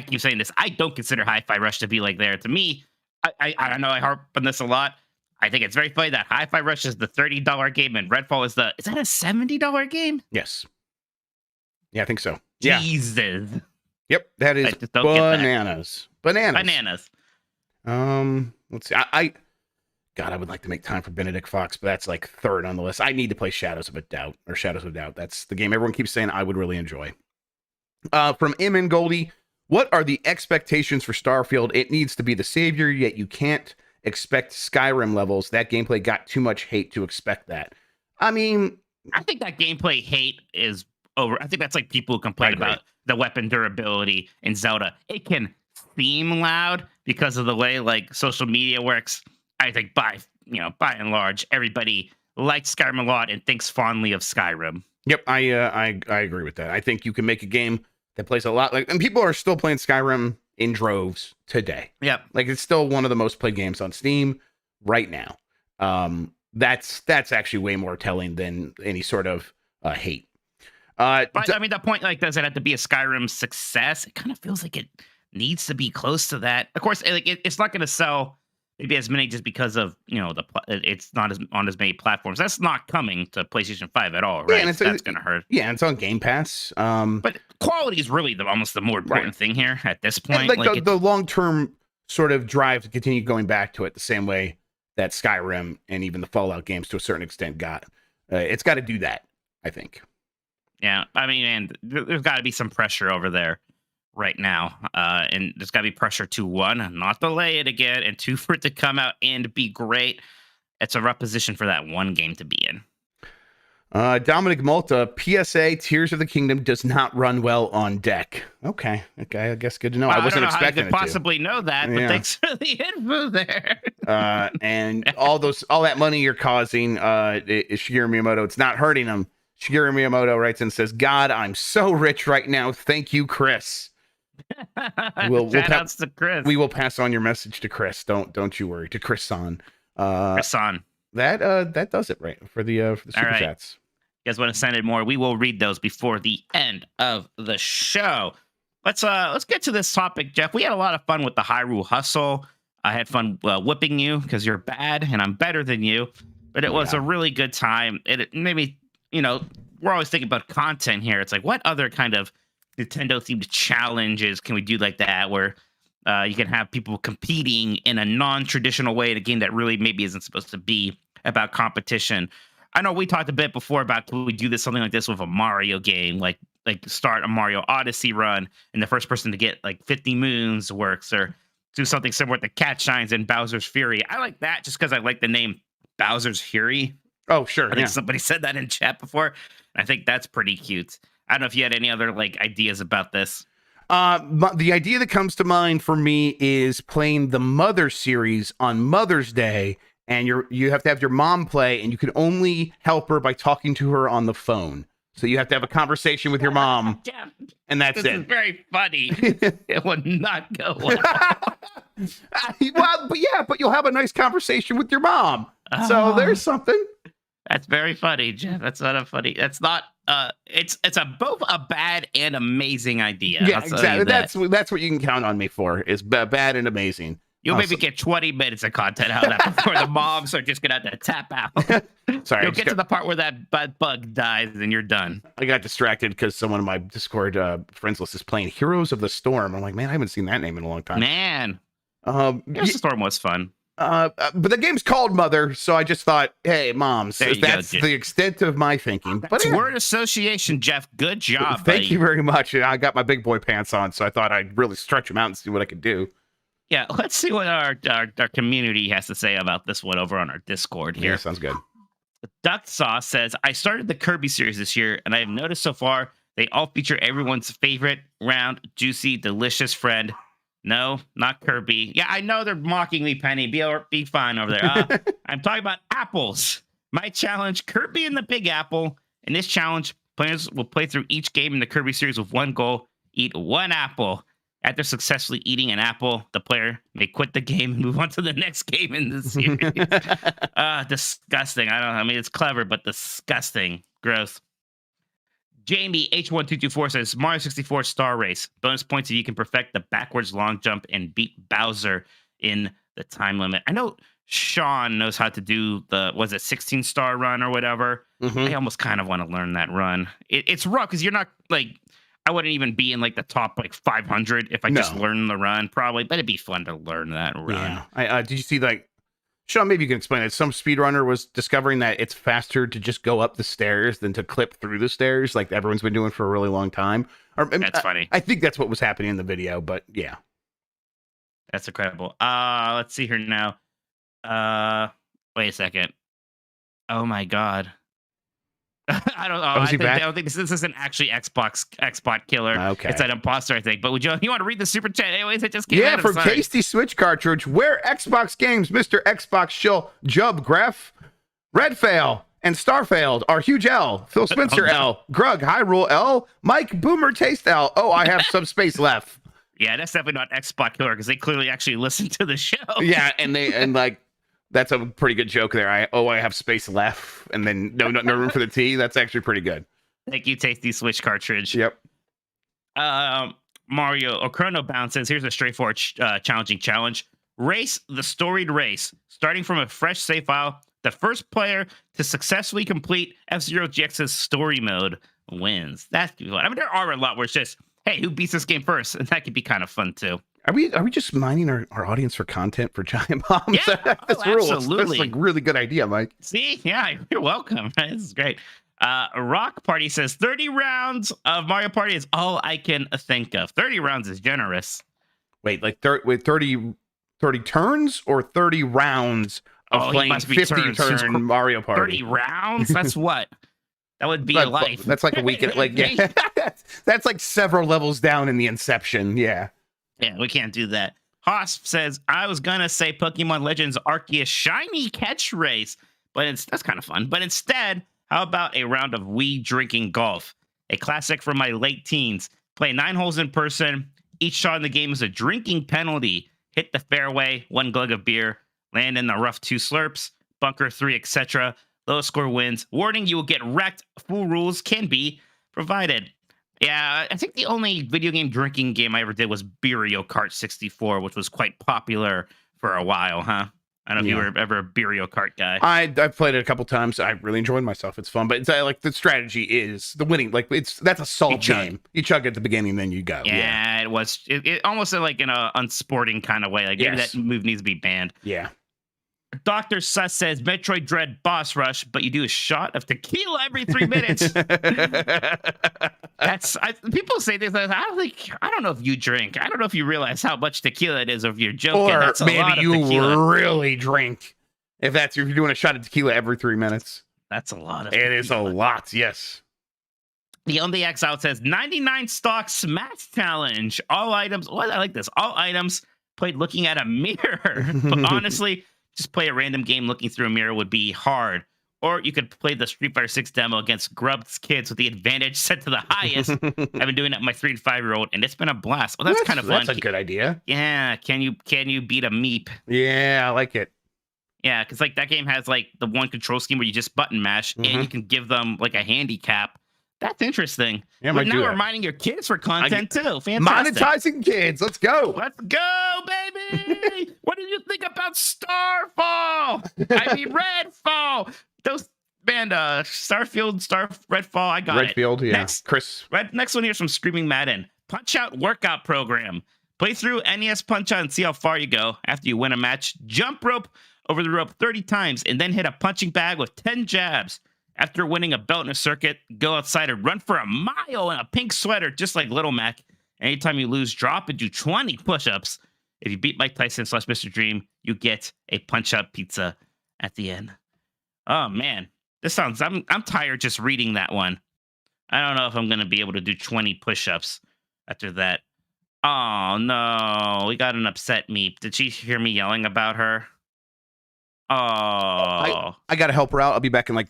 C: keep saying this. I don't consider Hi-Fi Rush to be there. To me, I don't know. I harp on this a lot. I think it's very funny that Hi-Fi Rush is the $30 game and Redfall is that a $70 game?
A: Yes. Yeah, I think so.
C: Jesus.
A: Yep, that is bananas. Bananas.
C: Bananas.
A: Let's see. God, I would like to make time for Benedict Fox, but that's like third on the list. I need to play Shadows of Doubt. That's the game everyone keeps saying I would really enjoy. From M. Goldie, what are the expectations for Starfield? It needs to be the savior, yet you can't expect Skyrim levels. That gameplay got too much hate to expect that. I mean,
C: I think that gameplay hate is over. I think that's like people who complain about the weapon durability in Zelda. It can seem loud because of the way like social media works. I think by and large, everybody likes Skyrim a lot and thinks fondly of Skyrim.
A: Yep, I agree with that. I think you can make a game that plays a lot and people are still playing Skyrim in droves today.
C: Yep,
A: like it's still one of the most played games on Steam right now. That's actually way more telling than any sort of hate.
C: But I mean, the point, like, does it have to be a Skyrim success? It kind of feels like it needs to be close to that. Of course, like it's not going to sell maybe as many just because of it's not on as many platforms. That's not coming to PlayStation 5 at all, right?
A: Yeah, and
C: that's going to hurt.
A: Yeah, it's on Game Pass.
C: But quality is really almost the more important thing here at this point.
A: And like the long-term sort of drive to continue going back to it the same way that Skyrim and even the Fallout games to a certain extent got. It's got to do that, I think.
C: Yeah, I mean, and there's got to be some pressure over there right now. And there's got to be pressure to, one, not delay it again, and two, for it to come out and be great. It's a rough position for that one game to be in.
A: Dominic Malta, PSA, Tears of the Kingdom does not run well on deck. Okay, I guess good to know. I wasn't expecting it to.
C: I possibly know that, but thanks for the info there.
A: And all that money you're causing, Shigeru Miyamoto, it's not hurting him. Shigeru Miyamoto writes and says, God, I'm so rich right now. Thank you, Chris.
C: Shout-outs to Chris.
A: We will pass on your message to Chris. Don't you worry. To Chris-san.
C: Chris-san.
A: That does it right for the super chats.
C: You guys want to send in more? We will read those before the end of the show. Let's get to this topic, Jeff. We had a lot of fun with the Hyrule Hustle. I had fun whipping you because you're bad and I'm better than you. But it was a really good time. It made me, we're always thinking about content here. It's like, what other kind of Nintendo-themed challenges can we do like that, where you can have people competing in a non-traditional way in a game that really maybe isn't supposed to be about competition? I know we talked a bit before about, could we do something like this with a Mario game, like start a Mario Odyssey run, and the first person to get like 50 moons works, or do something similar with the Cat Shines and Bowser's Fury. I like that just because I like the name Bowser's Fury.
A: Oh, sure.
C: I think somebody said that in chat before. I think that's pretty cute. I don't know if you had any other ideas about this.
A: The idea that comes to mind for me is playing the Mother series on Mother's Day, and you have to have your mom play, and you can only help her by talking to her on the phone. So you have to have a conversation with your mom, and that's it.
C: This is very funny. It would not go well.
A: But you'll have a nice conversation with your mom. So there's something.
C: That's very funny, Jeff. That's not a funny. That's not. It's both a bad and amazing idea.
A: Yeah, exactly. That's what you can count on me for. Is bad and amazing.
C: You'll maybe get 20 minutes of content out of that before the moms are just gonna have to tap out.
A: Sorry,
C: you'll get to the part where that bug dies and you're done.
A: I got distracted because someone in my Discord friends list is playing Heroes of the Storm. I'm like, man, I haven't seen that name in a long time.
C: Man, Heroes of the Storm was fun.
A: But the game's called Mother, so I just thought, hey, moms, that's the extent of my thinking.
C: That's word association, Jeff. Good job.
A: Thank you very much. I got my big boy pants on, so I thought I'd really stretch them out and see what I could do.
C: Yeah, let's see what our community has to say about this one over on our Discord here.
A: Yeah, sounds good.
C: Duck Sauce says, I started the Kirby series this year, and I have noticed so far they all feature everyone's favorite round, juicy, delicious friend. No, not Kirby. Yeah, I know they're mocking me, Penny. Be fine over there. I'm talking about apples. My challenge, Kirby and the Big Apple. In this challenge, players will play through each game in the Kirby series with one goal: eat one apple. After successfully eating an apple, the player may quit the game and move on to the next game in the series. Disgusting. I mean, it's clever, but disgusting. Gross. Jamie H1224 says, Mario 64 Star Race. Bonus points if you can perfect the backwards long jump and beat Bowser in the time limit. I know Sean knows how to do the, 16-star run or whatever. Mm-hmm. I almost kind of want to learn that run. It's rough because you're not I wouldn't even be in like the top like 500 if I just learned the run, probably. But it'd be fun to learn that run.
A: Yeah. Did you see like, Sean? Maybe you can explain it. Some speedrunner was discovering that it's faster to just go up the stairs than to clip through the stairs, like everyone's been doing for a really long time.
C: That's funny.
A: I think that's what was happening in the video, but yeah.
C: That's incredible. Let's see here now. Wait a second. Oh my god. I don't know. I don't think this isn't actually Xbox Killer.
A: Okay.
C: It's an imposter, I think. But you want to read the super chat anyways? It just came
A: Yeah,
C: out.
A: from Tasty Switch Cartridge. Where Xbox games, Mr. Xbox Shill, Jub, Gref, Redfall, and Starfield are Huge L, Phil Spencer L, Grug, Hyrule L, Mike Boomer Taste L. Oh, I have some space left.
C: Yeah, that's definitely not Xbox Killer because they clearly actually listen to the show.
A: Yeah, and like that's a pretty good joke there. I have space left, and then no room for the T. That's actually pretty good.
C: Thank you, Tasty Switch Cartridge.
A: Yep.
C: Mario or Chrono Bound says, here's a straightforward challenging challenge. Race the storied race. Starting from a fresh save file, the first player to successfully complete F-Zero GX's story mode wins. That's fun. I mean, there are a lot where it's just, hey, who beats this game first? And that could be kind of fun, too.
A: Are we just mining our audience for content for Giant Bombs?
C: Yeah,
A: Absolutely. That's like a really good idea, Mike.
C: See? Yeah, you're welcome. This is great. Rock Party says 30 rounds of Mario Party is all I can think of. 30 rounds is generous.
A: Wait, like 30 turns or 30 rounds of playing 50 turn Mario Party?
C: 30 rounds? That's what? That would be life.
A: That's like a weekend. Like, yeah. That's like several levels down in the Inception. Yeah.
C: Yeah, we can't do that. Haas says, I was going to say Pokemon Legends Arceus Shiny Catch Race, but that's kind of fun. But instead, how about a round of Wii drinking golf? A classic from my late teens. Play 9 holes in person. Each shot in the game is a drinking penalty. Hit the fairway, 1 glug of beer. Land in the rough, 2 slurps. Bunker 3, etc. Lowest score wins. Warning, you will get wrecked. Full rules can be provided. Yeah, I think the only video game drinking game I ever did was Mario Kart 64, which was quite popular for a while, huh? I don't know if you were ever a Mario Kart guy.
A: I've played it a couple times. I really enjoyed myself. It's fun, but it's like the strategy is the winning. Like that's a salt game. You chug at the beginning, then you go.
C: Yeah. It was. It almost like in a unsporting kind of way. Like maybe that move needs to be banned.
A: Yeah.
C: Dr. Sus says Metroid Dread Boss Rush, but you do a shot of tequila every 3 minutes. People say this. I don't know if you drink. I don't know if you realize how much tequila it is if you're joking.
A: Or
C: that's
A: maybe you really drink. If you're doing a shot of tequila every 3 minutes.
C: That's a lot of
A: tequila. It is a lot, yes.
C: The Only X Out says 99 stock smash challenge. All items. Oh, I like this. All items played looking at a mirror. But honestly, just play a random game looking through a mirror would be hard. Or you could play the Street Fighter 6 demo against Grubb's kids with the advantage set to the highest. I've been doing that with my 3 to 5-year-old, and it's been a blast. Well, that's kind of fun.
A: That's a good idea.
C: Yeah. Can you beat a meep?
A: Yeah, I like it.
C: Yeah, because like that game has like the one control scheme where you just button mash, and you can give them like a handicap. That's interesting. Yeah, but now we're mining your kids for content too. Fantastic.
A: Monetizing kids. Let's go.
C: Let's go, baby. What did you think about Starfall? I mean, Redfall. Those Redfall. I got it.
A: Redfield, yeah.
C: Next one here's from Screaming Madden. Punch Out workout program. Play through NES Punch Out and see how far you go. After you win a match, jump rope over the rope 30 times and then hit a punching bag with 10 jabs. After winning a belt in a circuit, go outside and run for a mile in a pink sweater, just like Little Mac. Anytime you lose, drop and do 20 push-ups. If you beat Mike Tyson / Mr. Dream, you get a punch-up pizza at the end. Oh, man. This sounds... I'm tired just reading that one. I don't know if I'm going to be able to do 20 push-ups after that. Oh, no. We got an upset Meep. Did she hear me yelling about her? Oh.
A: I got to help her out. I'll be back in like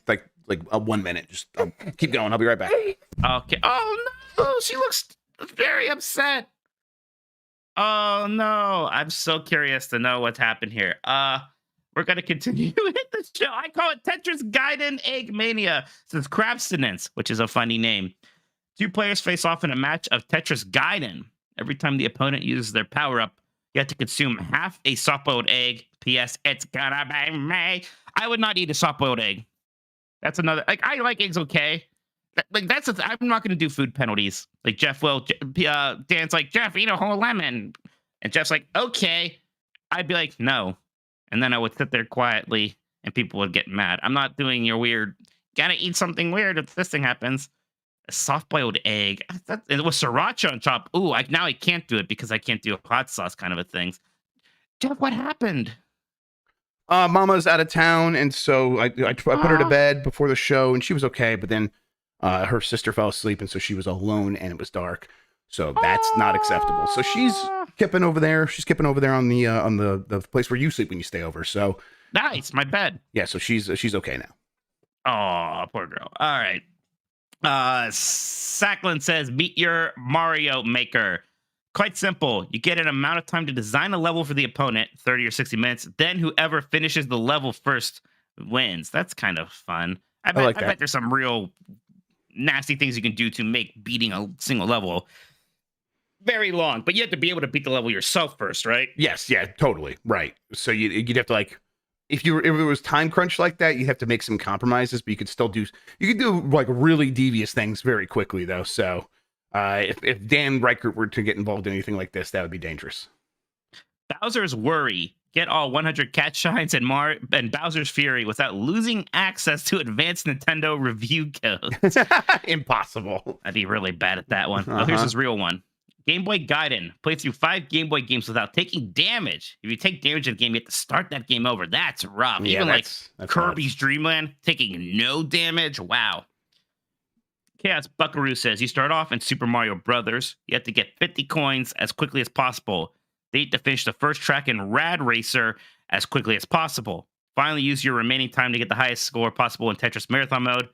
A: 1 minute. Just keep going. I'll be right back.
C: Okay. Oh, no. She looks very upset. Oh, no. I'm so curious to know what's happened here. We're going to continue with the show. I call it Tetris Gaiden Egg Mania since Crabstinence, which is a funny name. 2 players face off in a match of Tetris Gaiden. Every time the opponent uses their power-up, you have to consume half a soft-boiled egg. P.S. It's gonna be me. I would not eat a soft-boiled egg. That's another... I like eggs okay. like that's I'm not going to do food penalties. Like Jeff will. Dan's like, Jeff, eat a whole lemon, and Jeff's like, okay. I'd be like, no, and then I would sit there quietly, and people would get mad. I'm not doing your weird. Gotta eat something weird if this thing happens. A soft-boiled egg. It was sriracha on top. Ooh, now I can't do it because I can't do hot sauce kind of a things. Jeff, what happened?
A: Mama's out of town, and so I put her to bed before the show, and she was okay. But then her sister fell asleep, and so she was alone, and it was dark. So that's not acceptable. So she's skipping over there. She's skipping over there on the place where you sleep when you stay over. So
C: nice, my bed.
A: Yeah, so she's okay now.
C: Oh, poor girl. All right. Sacklin says, meet your Mario Maker. Quite simple. You get an amount of time to design a level for the opponent, 30 or 60 minutes. Then whoever finishes the level first wins. That's kind of fun. I bet there's some real nasty things you can do to make beating a single level very long. But you have to be able to beat the level yourself first, right?
A: Yes, yeah, totally. Right. So you'd have to like, if it was time crunch like that, you'd have to make some compromises, but you could do like really devious things very quickly though. So if Dan Reichert were to get involved in anything like this, that would be dangerous.
C: Bowser's Worry. Get all 100 cat shines and Bowser's Fury without losing access to advanced Nintendo review codes.
A: Impossible.
C: I'd be really bad at that one. Well, here's his real one. Game Boy Gaiden. Play through 5 Game Boy games without taking damage. If you take damage in a game, you have to start that game over. That's rough.
A: Yeah,
C: Even
A: that's
C: Kirby's Dream Land, taking no damage. Wow. Chaos Buckaroo says, you start off in Super Mario Brothers. You have to get 50 coins as quickly as possible. They need to finish the first track in Rad Racer as quickly as possible. Finally, use your remaining time to get the highest score possible in Tetris Marathon mode.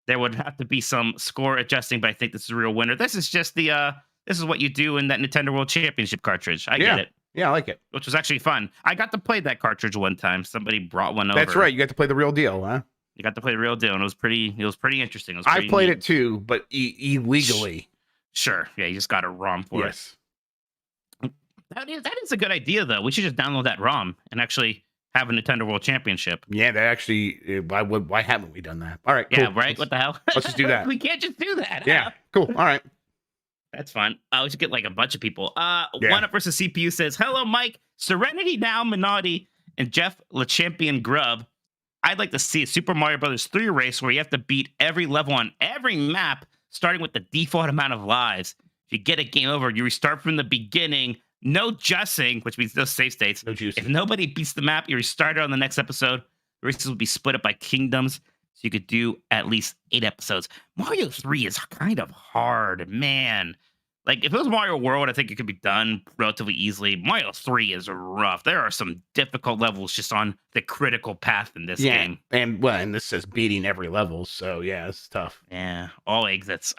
C: There would have to be some score adjusting, but I think this is a real winner. This is just this is what you do in that Nintendo World Championship cartridge. I get it.
A: Yeah, I like it.
C: Which was actually fun. I got to play that cartridge one time. Somebody brought one over.
A: That's right. You got to play the real deal, huh?
C: You got to play the real deal, and it was pretty interesting.
A: I played it too, but illegally.
C: Sure. Yeah, you just got a ROM for it. That is a good idea, though. We should just download that ROM and actually have a Nintendo World Championship.
A: Yeah, that actually. Why haven't we done that? All right. Cool.
C: Yeah, right. What the hell?
A: Let's just do that.
C: We can't just do that.
A: Yeah. Cool. All right.
C: That's fun. We should get like a bunch of people. One Up versus CPU says, hello, Mike, Serenity Now, Minotti, and Jeff LeChampion Grubb. I'd like to see a Super Mario Brothers 3 race where you have to beat every level on every map, starting with the default amount of lives. If you get a game over, you restart from the beginning. No juicing, which means no save states.
A: No juicing.
C: If nobody beats the map, you restart it on the next episode. The races will be split up by kingdoms, so you could do at least 8 episodes. Mario 3 is kind of hard, man. Like, if it was Mario World, I think it could be done relatively easily. Mario 3 is rough. There are some difficult levels just on the critical path in this game.
A: And this says beating every level, so yeah, it's tough.
C: Yeah, all exits.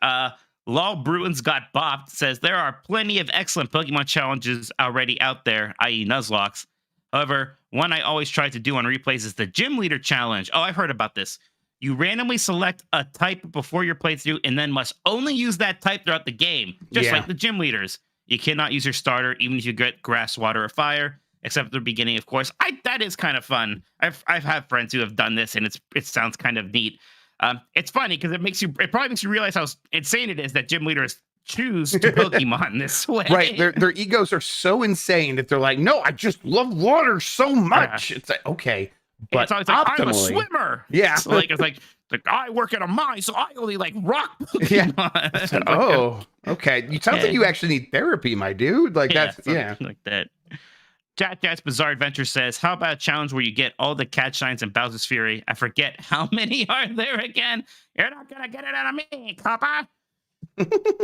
C: Lol Bruins Got Bopped says, there are plenty of excellent Pokemon challenges already out there, i.e. Nuzlocke. However, one I always try to do on replays is the Gym Leader Challenge. Oh, I've heard about this. You randomly select a type before your playthrough and then must only use that type throughout the game, just like the gym leaders. You cannot use your starter even if you get grass, water, or fire, except at the beginning, of course. That is kind of fun. I've had friends who have done this, and it sounds kind of neat. It's funny because it probably makes you realize how insane it is that gym leaders choose to Pokemon this way.
A: Right. Their egos are so insane that they're like, no, I just love water so much. It's like, okay. But
C: it's always like, I'm a swimmer.
A: Yeah.
C: So it's like I work at a mine, so I only like rock Pokemon.
A: Yeah. Oh, okay. You sounds like you actually need therapy, my dude. Like that's
C: like that. Jack's Bizarre Adventure says, how about a challenge where you get all the cat shines and Bowser's Fury? I forget how many are there again. You're not gonna get it out of me, copper.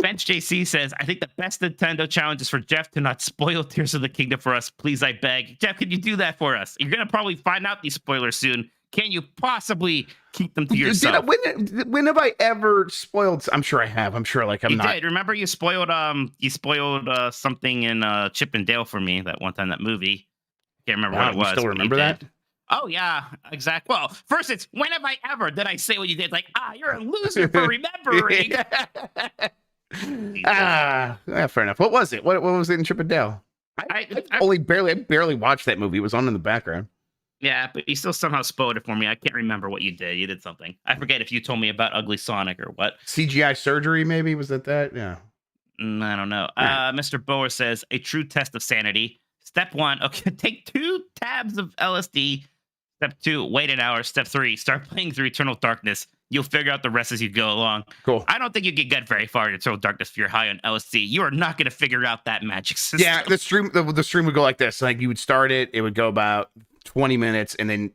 C: Bench JC says, I think the best Nintendo challenge is for Jeff to not spoil Tears of the Kingdom for us. Please, I beg. Jeff, can you do that for us? You're going to probably find out these spoilers soon. Can you possibly keep them to yourself?
A: When have I ever spoiled? I'm sure I have. I'm sure I'm
C: you
A: not.
C: Did. Remember you spoiled something in Chip and Dale for me that one time, that movie. Can't remember what it was.
A: You still remember that?
C: Oh, yeah, exactly. Well, first it's, when have I ever did I say what you did? Like, you're a loser for remembering.
A: Yeah, fair enough. What was it? What was it in Chip and Dale? I barely watched that movie. It was on in the background.
C: Yeah, but you still somehow spoiled it for me. I can't remember what you did. You did something. I forget if you told me about Ugly Sonic or what.
A: CGI surgery, maybe? Was it that? Yeah.
C: I don't know.
A: Right.
C: Mr. Bower says a true test of sanity. Step 1, okay, take 2 tabs of LSD. Step 2, wait an hour. Step 3, start playing through Eternal Darkness. You'll figure out the rest as you go along.
A: Cool.
C: I don't think you can get very far in Eternal Darkness if you're high on LSD. You are not going to figure out that magic system.
A: Yeah, the stream would go like this. Like you would start it, it would go about 20 minutes, and then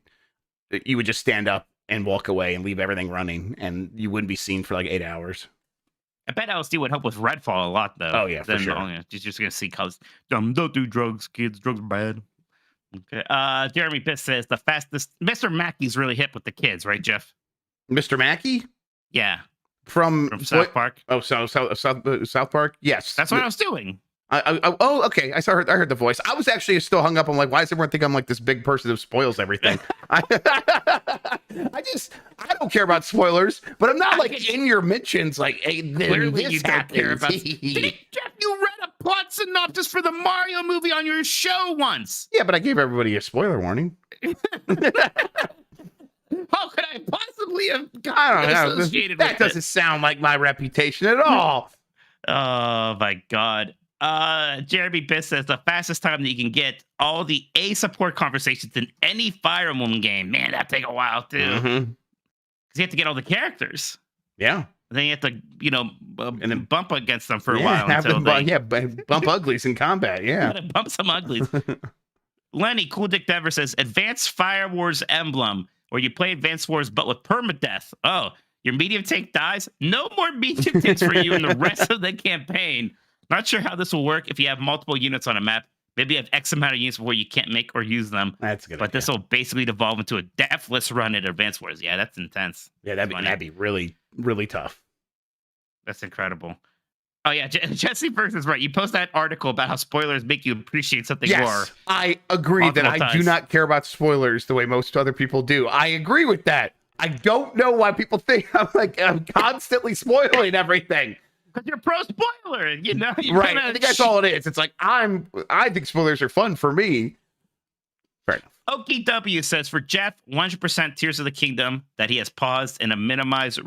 A: you would just stand up and walk away and leave everything running, and you wouldn't be seen for like 8 hours.
C: I bet LSD would help with Redfall a lot, though.
A: Oh, yeah, for sure.
C: You're just going to see colors. Don't do drugs, kids. Drugs are bad. Okay. Jeremy Pitt says the fastest. Mr. Mackey's really hip with the kids, right, Jeff?
A: Mr. Mackey?
C: Yeah.
A: From
C: South Park.
A: Oh, South Park? Yes.
C: That's what I was doing.
A: Oh, okay. I heard the voice. I was actually still hung up. I'm like, why does everyone think I'm like this big person who spoils everything? I don't care about spoilers, but I'm not like in your mentions. Like, hey,
C: Clearly
A: this
C: you don't care about.
A: happens.
C: Jeff, you read a plot synopsis for the Mario movie on your show once.
A: Yeah, but I gave everybody a spoiler warning.
C: How could I possibly have
A: I don't know.
C: associated
A: That
C: with
A: doesn't sound like my reputation at all.
C: Oh my god. Jeremy Biss says the fastest time that you can get all the A support conversations in any Fire Emblem game. Man, that'd take a while too. Because you have to get all the characters.
A: Yeah.
C: And then you have to, and then bump against them for a
A: Yeah,
C: while.
A: have
C: Until
A: them bump uglies in combat. Yeah.
C: Gotta bump some uglies. Lenny Cool Dick Denver says Advanced Fire Wars Emblem, where you play Advanced Wars but with permadeath. Oh, your medium tank dies? No more medium tanks for you in the rest of the campaign. Not sure how this will work if you have multiple units on a map. Maybe you have X amount of units where you can't make or use them.
A: That's good.
C: But this will basically devolve into a deathless run at Advanced Wars. Yeah, that's intense.
A: Yeah, that'd be really, really tough.
C: That's incredible. Oh, yeah, Jesse Burks is right. You post that article about how spoilers make you appreciate something more.
A: Yes, I agree that I do not care about spoilers the way most other people do. I agree with that. I don't know why people think I'm constantly spoiling everything.
C: Because you're pro spoiler,
A: Right. I think that's all it is. It's like I think spoilers are fun for me. Fair enough.
C: Okie W says for Jeff, 100% Tears of the Kingdom that he has paused and a minimized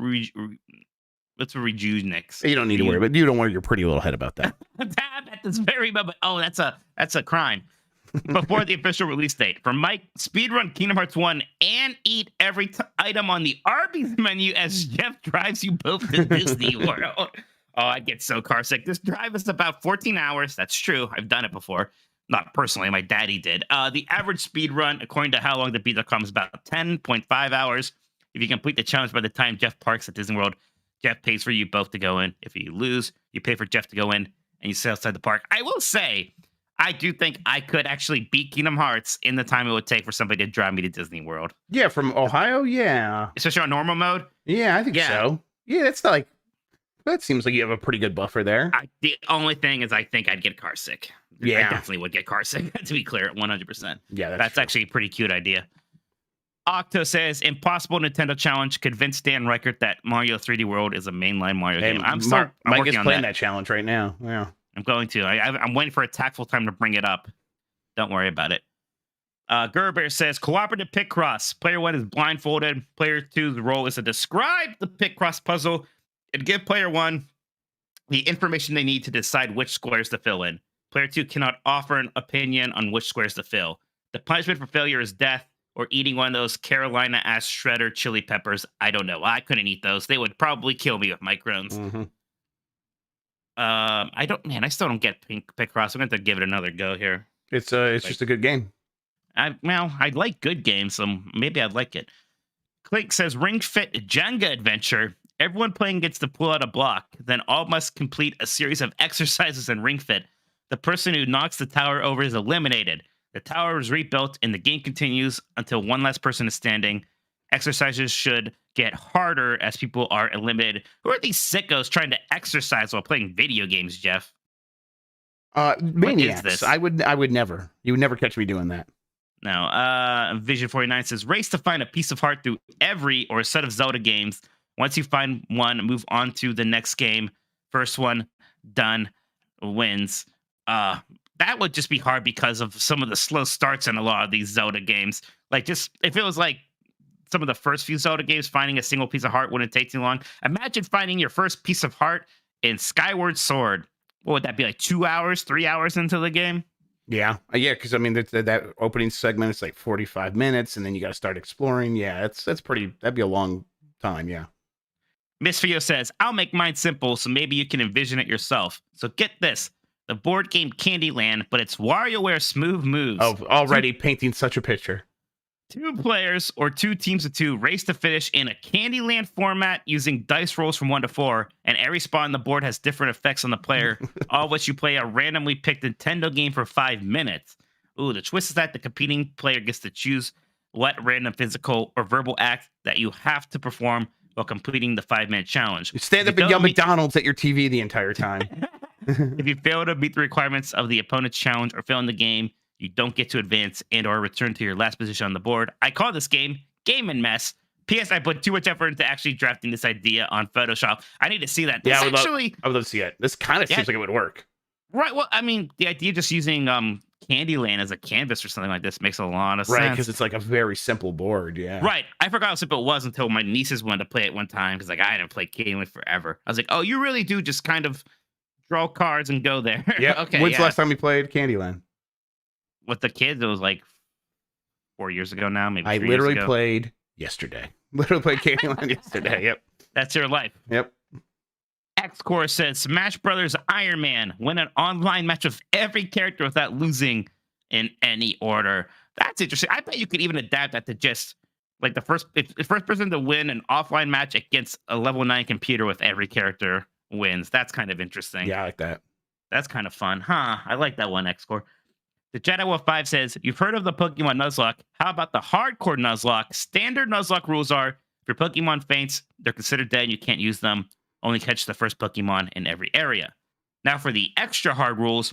C: what's a rejuvenix.
A: You don't need to worry, but you don't worry your pretty little head about that.
C: Tab at this very moment. Oh, that's a crime. Before the official release date. For Mike, speedrun Kingdom Hearts 1 and eat every item on the Arby's menu as Jeff drives you both to Disney World. Oh, I get so car sick. This drive is about 14 hours. That's true. I've done it before. Not personally. My daddy did. The average speed run, according to How Long to Beat.com, is about 10.5 hours. If you complete the challenge by the time Jeff parks at Disney World, Jeff pays for you both to go in. If you lose, you pay for Jeff to go in, and you stay outside the park. I will say, I do think I could actually beat Kingdom Hearts in the time it would take for somebody to drive me to Disney World.
A: Yeah, from Ohio? Yeah.
C: Especially on normal mode?
A: Yeah, I think so. Yeah, that's like... That seems like you have a pretty good buffer there.
C: The only thing is I think I'd get car sick.
A: Yeah.
C: I definitely would get car sick, to be clear, 100%.
A: Yeah,
C: that's actually a pretty cute idea. Octo says, impossible Nintendo challenge. Convince Dan Reichert that Mario 3D World is a mainline Mario game. I'm
A: Mike is
C: working on
A: playing that challenge right now. Yeah.
C: I'm going to. I'm waiting for a tactful time to bring it up. Don't worry about it. Gerber says, cooperative pick cross. Player 1 is blindfolded. Player 2's role is to describe the pick cross puzzle and give player 1 the information they need to decide which squares to fill in. Player 2 cannot offer an opinion on which squares to fill. The punishment for failure is death or eating one of those Carolina-ass shredder chili peppers. I don't know. I couldn't eat those. They would probably kill me with microns.
A: Mm-hmm.
C: I still don't get pick cross. I'm going to give it another go here.
A: It's just a good game.
C: I like good games, so maybe I'd like it. Clink says, Ring Fit Jenga Adventure. Everyone playing gets to pull out a block. Then all must complete a series of exercises in Ring Fit. The person who knocks the tower over is eliminated. The tower is rebuilt, and the game continues until one last person is standing. Exercises should get harder as people are eliminated. Who are these sickos trying to exercise while playing video games, Jeff?
A: Maniacs.
C: This?
A: I would never. You would never catch me doing that.
C: No. Vision 49 says, race to find a piece of heart through every or a set of Zelda games. Once you find one, move on to the next game. First one done wins. That that would just be hard because of some of the slow starts in a lot of these Zelda games. Like, just if it was like some of the first few Zelda games, finding a single piece of heart wouldn't take too long. Imagine finding your first piece of heart in Skyward Sword. What would that be, like 2 hours, 3 hours into the game?
A: Yeah, because I mean that opening segment is like 45 minutes, and then you got to start exploring. Yeah, that's pretty. That'd be a long time. Yeah.
C: Miss Fio says, "I'll make mine simple, so maybe you can envision it yourself. So get this: the board game Candyland, but it's WarioWare Smooth Moves.
A: Oh, already painting such a picture.
C: 2 players or 2 teams of 2 race to finish in a Candyland format using dice rolls from 1 to 4, and every spot on the board has different effects on the player, all of which you play a randomly picked Nintendo game for 5 minutes. Ooh, the twist is that the competing player gets to choose what random physical or verbal act that you have to perform while completing the 5-minute challenge.
A: You stand up and yell McDonald's at your TV the entire time.
C: If you fail to meet the requirements of the opponent's challenge or fail in the game, you don't get to advance and or return to your last position on the board. I call this game Game and Mess. P.S. I put too much effort into actually drafting this idea on Photoshop. I need to see that.
A: I would love to see it. This kind of seems like it would work.
C: Right. Well, I mean, the idea of just using Candyland as a canvas or something like this makes a lot of sense.
A: Right, because it's like a very simple board. Yeah.
C: Right. I forgot how simple it was until my nieces wanted to play it one time because, like, I hadn't played Candyland forever. I was like, oh, you really do just kind of draw cards and go there.
A: Yeah.
C: Okay.
A: When's the last time you played Candyland?
C: With the kids, it was like 4 years ago now, maybe.
A: I literally played yesterday. Literally played Candyland yesterday. Yep.
C: That's your life.
A: Yep.
C: X-Core says Smash Brothers Iron Man win an online match with every character without losing in any order. That's interesting. I bet you could even adapt that to just like the first person to win an offline match against a level 9 computer with every character wins. That's kind of interesting.
A: Yeah, I like that.
C: That's kind of fun. Huh. I like that one, X-Core. The Jedi Wolf 5 says, you've heard of the Pokemon Nuzlocke. How about the hardcore Nuzlocke? Standard Nuzlocke rules are, if your Pokemon faints, they're considered dead and you can't use them. Only catch the first Pokemon in every area. Now for the extra hard rules,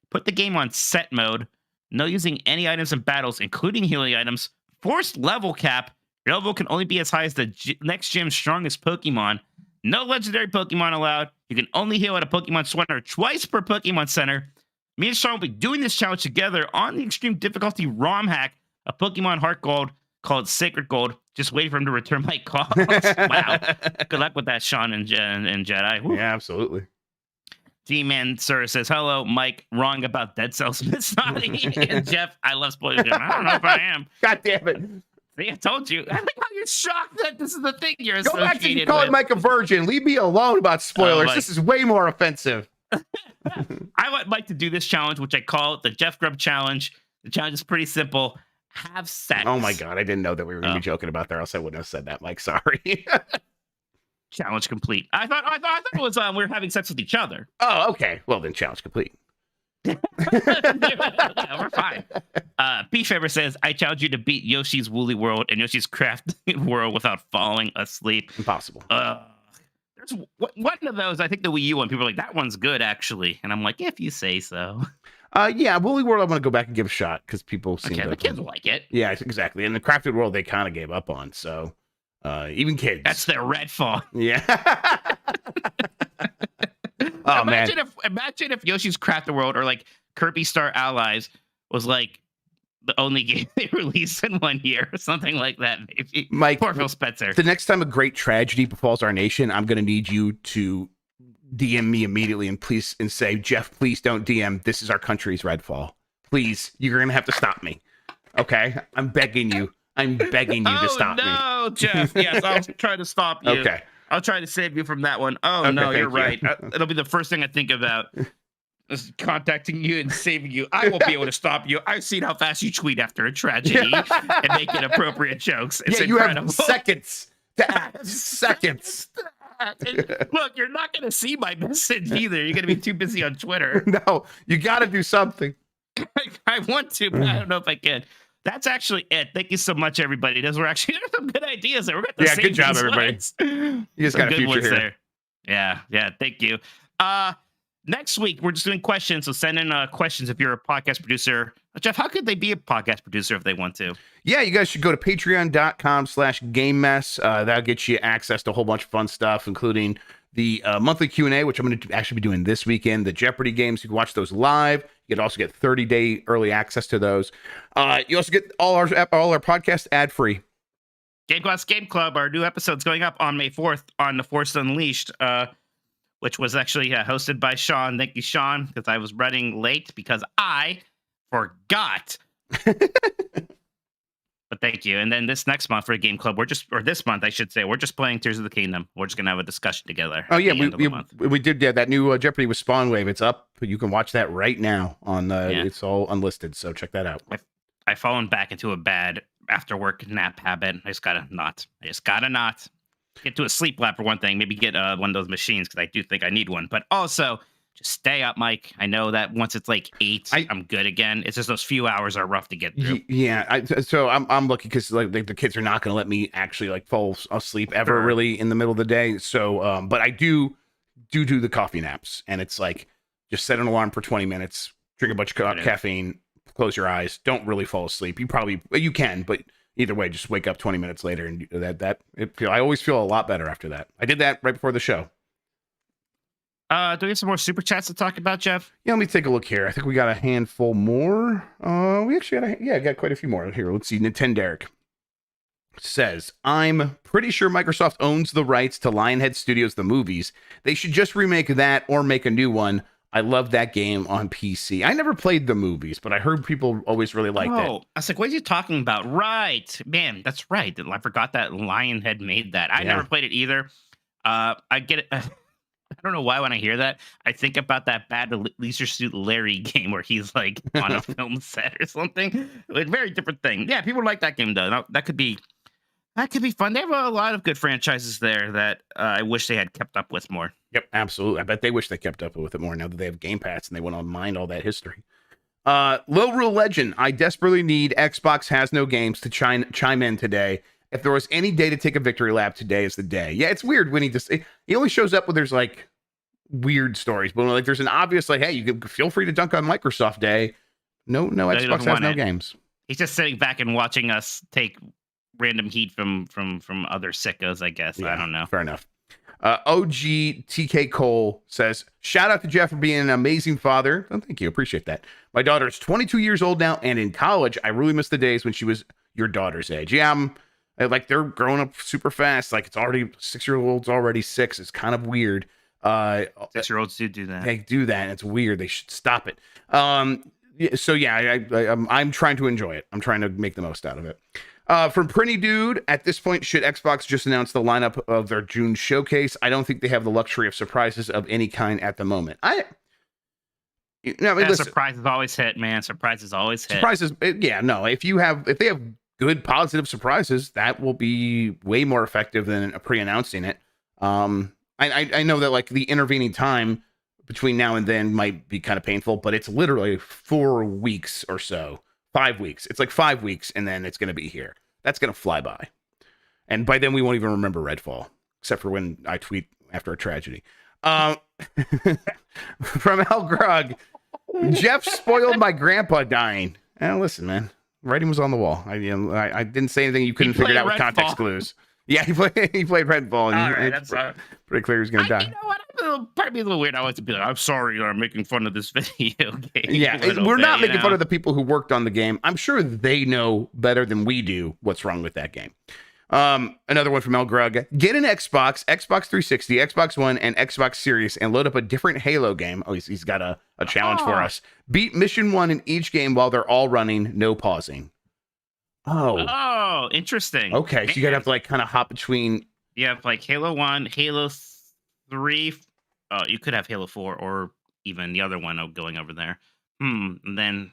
C: put the game on set mode. No using any items in battles, including healing items. Forced level cap. Your level can only be as high as the next gym's strongest Pokemon. No legendary Pokemon allowed. You can only heal at a Pokemon Center twice per Pokemon Center. Me and Sean will be doing this challenge together on the extreme difficulty ROM hack, a Pokemon Heart Gold called Sacred Gold. Just wait for him to return my calls. Wow. Good luck with that, Sean and Jedi. Woo.
A: Yeah, absolutely.
C: G-Man Sir says, hello, Mike. Wrong about Dead Cells. And Jeff, I love spoilers. I don't know if I am.
A: God damn it.
C: See, I told you. I think how you're shocked that this is the thing you're
A: Go back to
C: associated
A: calling
C: with.
A: Mike a virgin. Leave me alone about spoilers. This is way more offensive.
C: I want Mike to do this challenge, which I call the Jeff Grubb challenge. The challenge is pretty simple. Have sex.
A: Oh my God. I didn't know that we were going to be joking about that, or else I wouldn't have said that, Mike. Sorry.
C: Challenge complete. I thought it was we were having sex with each other.
A: Oh, okay. Well, then challenge complete.
C: Yeah, we're fine. B Faber says, I challenge you to beat Yoshi's Woolly World and Yoshi's Crafted World without falling asleep.
A: Impossible.
C: There's one of those, I think the Wii U one, people are like, that one's good, actually. And I'm like, if you say so.
A: Yeah, Woolly World, I want to go back and give a shot because people seem
C: okay,
A: to...
C: the kids will like it.
A: Yeah, exactly. And the Crafted World, they kind of gave up on, so... even kids.
C: That's their Redfall.
A: Yeah. Oh,
C: imagine if Yoshi's Crafted World or like Kirby Star Allies was like the only game they released in 1 year or something like that. Maybe.
A: Mike,
C: poor Phil Spencer.
A: The next time a great tragedy befalls our nation, I'm going to need you to DM me immediately and say, Jeff, please don't DM. This is our country's Redfall. Please, you're going to have to stop me. Okay? I'm begging you. I'm begging you to stop me.
C: Oh, no, Jeff. Yes, I'll try to stop you.
A: Okay.
C: I'll try to save you from that one. Oh,
A: okay,
C: no, you're
A: you.
C: right. It'll be the first thing I think about. Is contacting you and saving you. I won't be able to stop you. I've seen how fast you tweet after a tragedy and make inappropriate jokes. It's
A: you
C: incredible.
A: have seconds to act. Seconds.
C: Look, you're not going to see my message either. You're going to be too busy on Twitter.
A: No, you got to do something.
C: I want to, but I don't know if I can. That's actually it. Thank you so much, everybody. There's some good ideas there. We're going to
A: good job, everybody. You just got a future here.
C: There. Yeah. Thank you. Next week, we're just doing questions. So send in questions if you're a podcast producer. Jeff, how could they be a podcast producer if they want to?
A: Yeah, you guys should go to patreon.com/GameMess. That'll get you access to a whole bunch of fun stuff, including the monthly Q&A, which I'm going to actually be doing this weekend, the Jeopardy games. You can watch those live. You can also get 30-day early access to those. You also get all our podcasts ad-free.
C: Game Class Game Club, our new episode's going up on May 4th on The Force Unleashed, which was actually hosted by Sean. Thank you, Sean, because I was running late because I forgot. But thank you. And then this next month for Game Club, this month, I should say, we're just playing Tears of the Kingdom. We're just going to have a discussion together.
A: Oh, yeah, we did that new Jeopardy with Spawn Wave. It's up. You can watch that right now on it's all unlisted, so check that out.
C: I've fallen back into a bad after-work nap habit. I just got to not. Get to a sleep lab for one thing. Maybe get one of those machines, because I do think I need one. But also, just stay up, Mike. I know that once it's like 8, I'm good again. It's just those few hours are rough to get through.
A: Yeah, so I'm lucky because like the kids are not going to let me actually like fall asleep ever really in the middle of the day. So, but I do the coffee naps, and it's like just set an alarm for 20 minutes, drink a bunch of caffeine, close your eyes, don't really fall asleep. You can, but either way, just wake up 20 minutes later, and I always feel a lot better after that. I did that right before the show.
C: Do we have some more super chats to talk about, Jeff?
A: Yeah, let me take a look here. I think we got a handful more. We actually got quite a few more here. Let's see. Nintendogs says, I'm pretty sure Microsoft owns the rights to Lionhead Studios, the movies. They should just remake that or make a new one. I love that game on PC. I never played the movies, but I heard people always really liked it.
C: Oh, I was like, what are you talking about? Right. Man, that's right. I forgot that Lionhead made that. I never played it either. I get it. I don't know why when I hear that, I think about that bad Leisure Suit Larry game where he's like on a film set or something. A very different thing. Yeah, people like that game though. That could be fun. They have a lot of good franchises there that I wish they had kept up with more.
A: Yep, absolutely. I bet they wish they kept up with it more now that they have Game Pass and they want to mine all that history. Low Rule Legend, I desperately need Xbox Has No Games to chime in today. If there was any day to take a victory lap, today is the day. Yeah, it's weird when he only shows up when there's like weird stories, but like there's an obvious like, hey, you can feel free to dunk on Microsoft Day. No, Xbox Has No Games.
C: He's just sitting back and watching us take random heat from other sickos, I guess.
A: Yeah,
C: I don't know.
A: Fair enough. OG TK Cole says, shout out to Jeff for being an amazing father. Oh, thank you. Appreciate that. My daughter is 22 years old now and in college. I really miss the days when she was your daughter's age. Yeah, like they're growing up super fast. Like it's already 6-year-old's already 6. It's kind of weird.
C: 6-year-olds do that.
A: They do that. And it's weird. They should stop it. So yeah, I'm trying to enjoy it. I'm trying to make the most out of it. From Prinny Dude, at this point, should Xbox just announce the lineup of their June showcase? I don't think they have the luxury of surprises of any kind at the moment. Listen,
C: surprises always hit, man. Surprises always hit.
A: Surprises, yeah, no. If they have good positive surprises, that will be way more effective than pre-announcing it. I know that like the intervening time between now and then might be kind of painful, but it's literally 4 weeks or so. 5 weeks. It's like 5 weeks, and then it's going to be here. That's going to fly by. And by then, we won't even remember Redfall, except for when I tweet after a tragedy. From Al Grug, Jeff spoiled my grandpa dying. Listen, man. Writing was on the wall. I didn't say anything you couldn't figure it out with context clues. Yeah, he played Redfall, and it's pretty clear he's going to die.
C: You know what? Part of me a little weird. I want to be like, I'm sorry, I'm making fun of this video game.
A: Yeah, we're not making fun of the people who worked on the game. I'm sure they know better than we do what's wrong with that game. Another one from El Grug. Get an Xbox 360, Xbox One, and Xbox Series and load up a different Halo game. Oh, he's got a challenge for us. Beat Mission 1 in each game while they're all running, no pausing.
C: Oh, interesting.
A: Okay, so you gotta have to like kind of hop between.
C: Yeah, like Halo 1, Halo 3. You could have Halo 4 or even the other one going over there. And then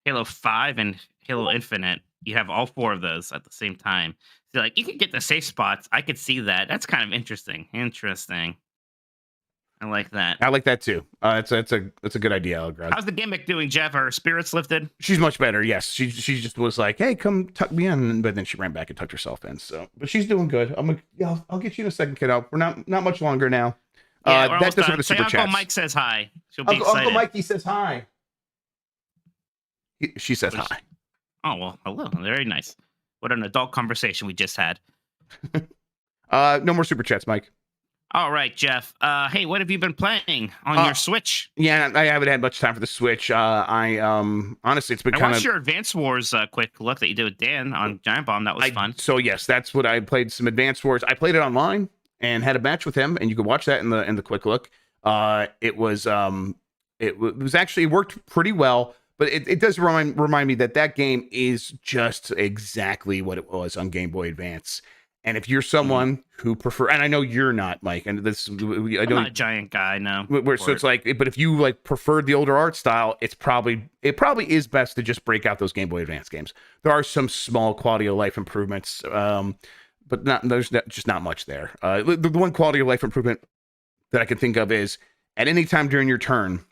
C: Halo 5 and Halo Infinite. You have all 4 of those at the same time. So like you can get the safe spots. I could see that. That's kind of interesting. I like that.
A: I like that too. It's a good idea, Algrad.
C: How's the gimmick doing, Jeff? Are her spirits lifted?
A: She's much better. Yes, she just was like, "Hey, come tuck me in," but then she ran back and tucked herself in. So, but she's doing good. I'll get you in a second, kiddo. We're not much longer now.
C: Yeah,
A: that does it for the super
C: Uncle
A: chats.
C: Mike says hi. She'll be excited.
A: Uncle Mikey says hi. She says hi.
C: Oh well, hello. Very nice. What an adult conversation we just had.
A: No more super chats, Mike.
C: All right, Jeff. Hey, what have you been playing on your Switch?
A: Yeah, I haven't had much time for the Switch. I honestly, it's been
C: I
A: kind
C: watched
A: of.
C: your Advance Wars quick look that you did with Dan on Giant Bomb. That was fun.
A: So yes, that's what I played. Some Advance Wars. I played it online and had a match with him, and you could watch that in the quick look. It was actually, it worked pretty well, but it does remind me that game is just exactly what it was on Game Boy Advance. And if you're someone who prefer, and I know you're not, Mike, and this,
C: I'm not a giant guy, no.
A: So it's like, but if you like preferred the older art style, it probably is best to just break out those Game Boy Advance games. There are some small quality of life improvements, but there's just not much there. The one quality of life improvement that I can think of is at any time during your turn,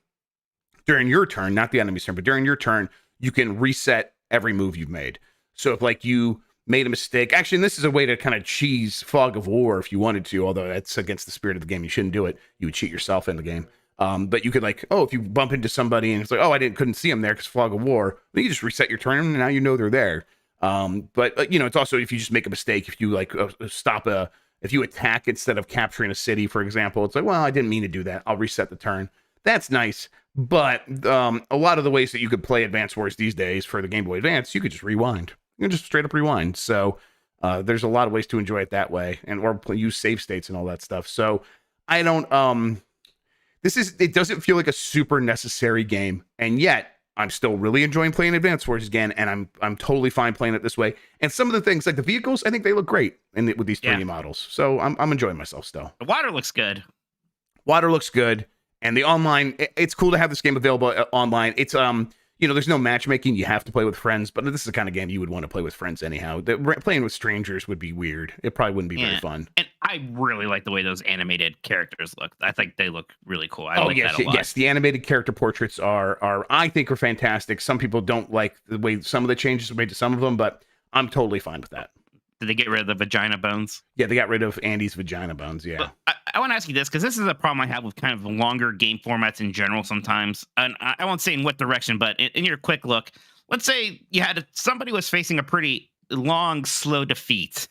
A: not the enemy's turn, but during your turn, you can reset every move you've made. So if like you made a mistake, actually, and this is a way to kind of cheese Fog of War if you wanted to, although that's against the spirit of the game. You shouldn't do it. You would cheat yourself in the game. But you could like, if you bump into somebody and it's like, I couldn't see them there because Fog of War, then you just reset your turn and now you know they're there. But it's also if you just make a mistake, if you like if you attack instead of capturing a city, for example, it's like, I didn't mean to do that. I'll reset the turn. That's nice. But a lot of the ways that you could play Advance Wars these days for the Game Boy Advance, you could just rewind. You can just straight up rewind. So there's a lot of ways to enjoy it that way, or use save states and all that stuff. So I don't. It doesn't feel like a super necessary game, and yet I'm still really enjoying playing Advance Wars again, and I'm totally fine playing it this way. And some of the things like the vehicles, I think they look great with these 3D models. So I'm enjoying myself still.
C: The water looks good.
A: Water looks good, and the online. It's cool to have this game available online. It's there's no matchmaking. You have to play with friends, but this is the kind of game you would want to play with friends anyhow. Playing with strangers would be weird. It probably wouldn't be very fun.
C: And I really like the way those animated characters look. I think they look really cool. I like that a lot.
A: Yes, the animated character portraits are I think are fantastic. Some people don't like the way some of the changes were made to some of them, but I'm totally fine with that.
C: Did they get rid of the vagina bones?
A: Yeah, they got rid of Andy's vagina bones, yeah.
C: But I want to ask you this, because this is a problem I have with kind of longer game formats in general sometimes. And I won't say in what direction, but in your quick look, let's say you had somebody was facing a pretty long, slow defeat.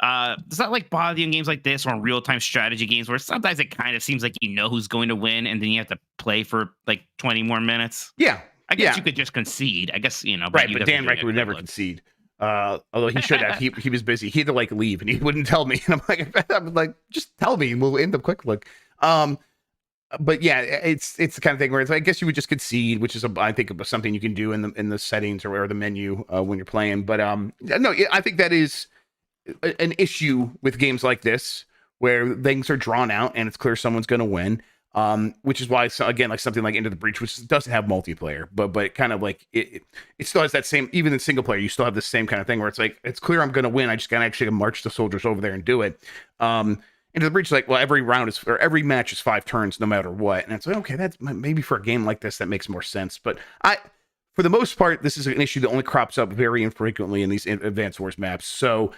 C: Does that like bother you in games like this or in real-time strategy games where sometimes it kind of seems like you know who's going to win and then you have to play for like 20 more minutes?
A: Yeah.
C: I guess you could just concede. I guess,
A: Right, but Dan Reicher would never concede. Although he should have. He was busy. He had to like leave and he wouldn't tell me. And I'm like, just tell me and we'll end the quick look. But yeah, it's the kind of thing where it's, I guess you would just concede, which is I think something you can do in the settings or the menu when you're playing. But no, I think that is an issue with games like this where things are drawn out and it's clear someone's going to win. Which is why, again, like something like Into the Breach, which doesn't have multiplayer, but kind of like it still has that same, even in single player, you still have the same kind of thing where it's like, it's clear I'm going to win. I just got to actually march the soldiers over there and do it. Into the Breach, like, well, every match is 5 turns, no matter what. And it's like, okay, that's maybe for a game like this, that makes more sense. But for the most part, this is an issue that only crops up very infrequently in these Advance Wars maps. So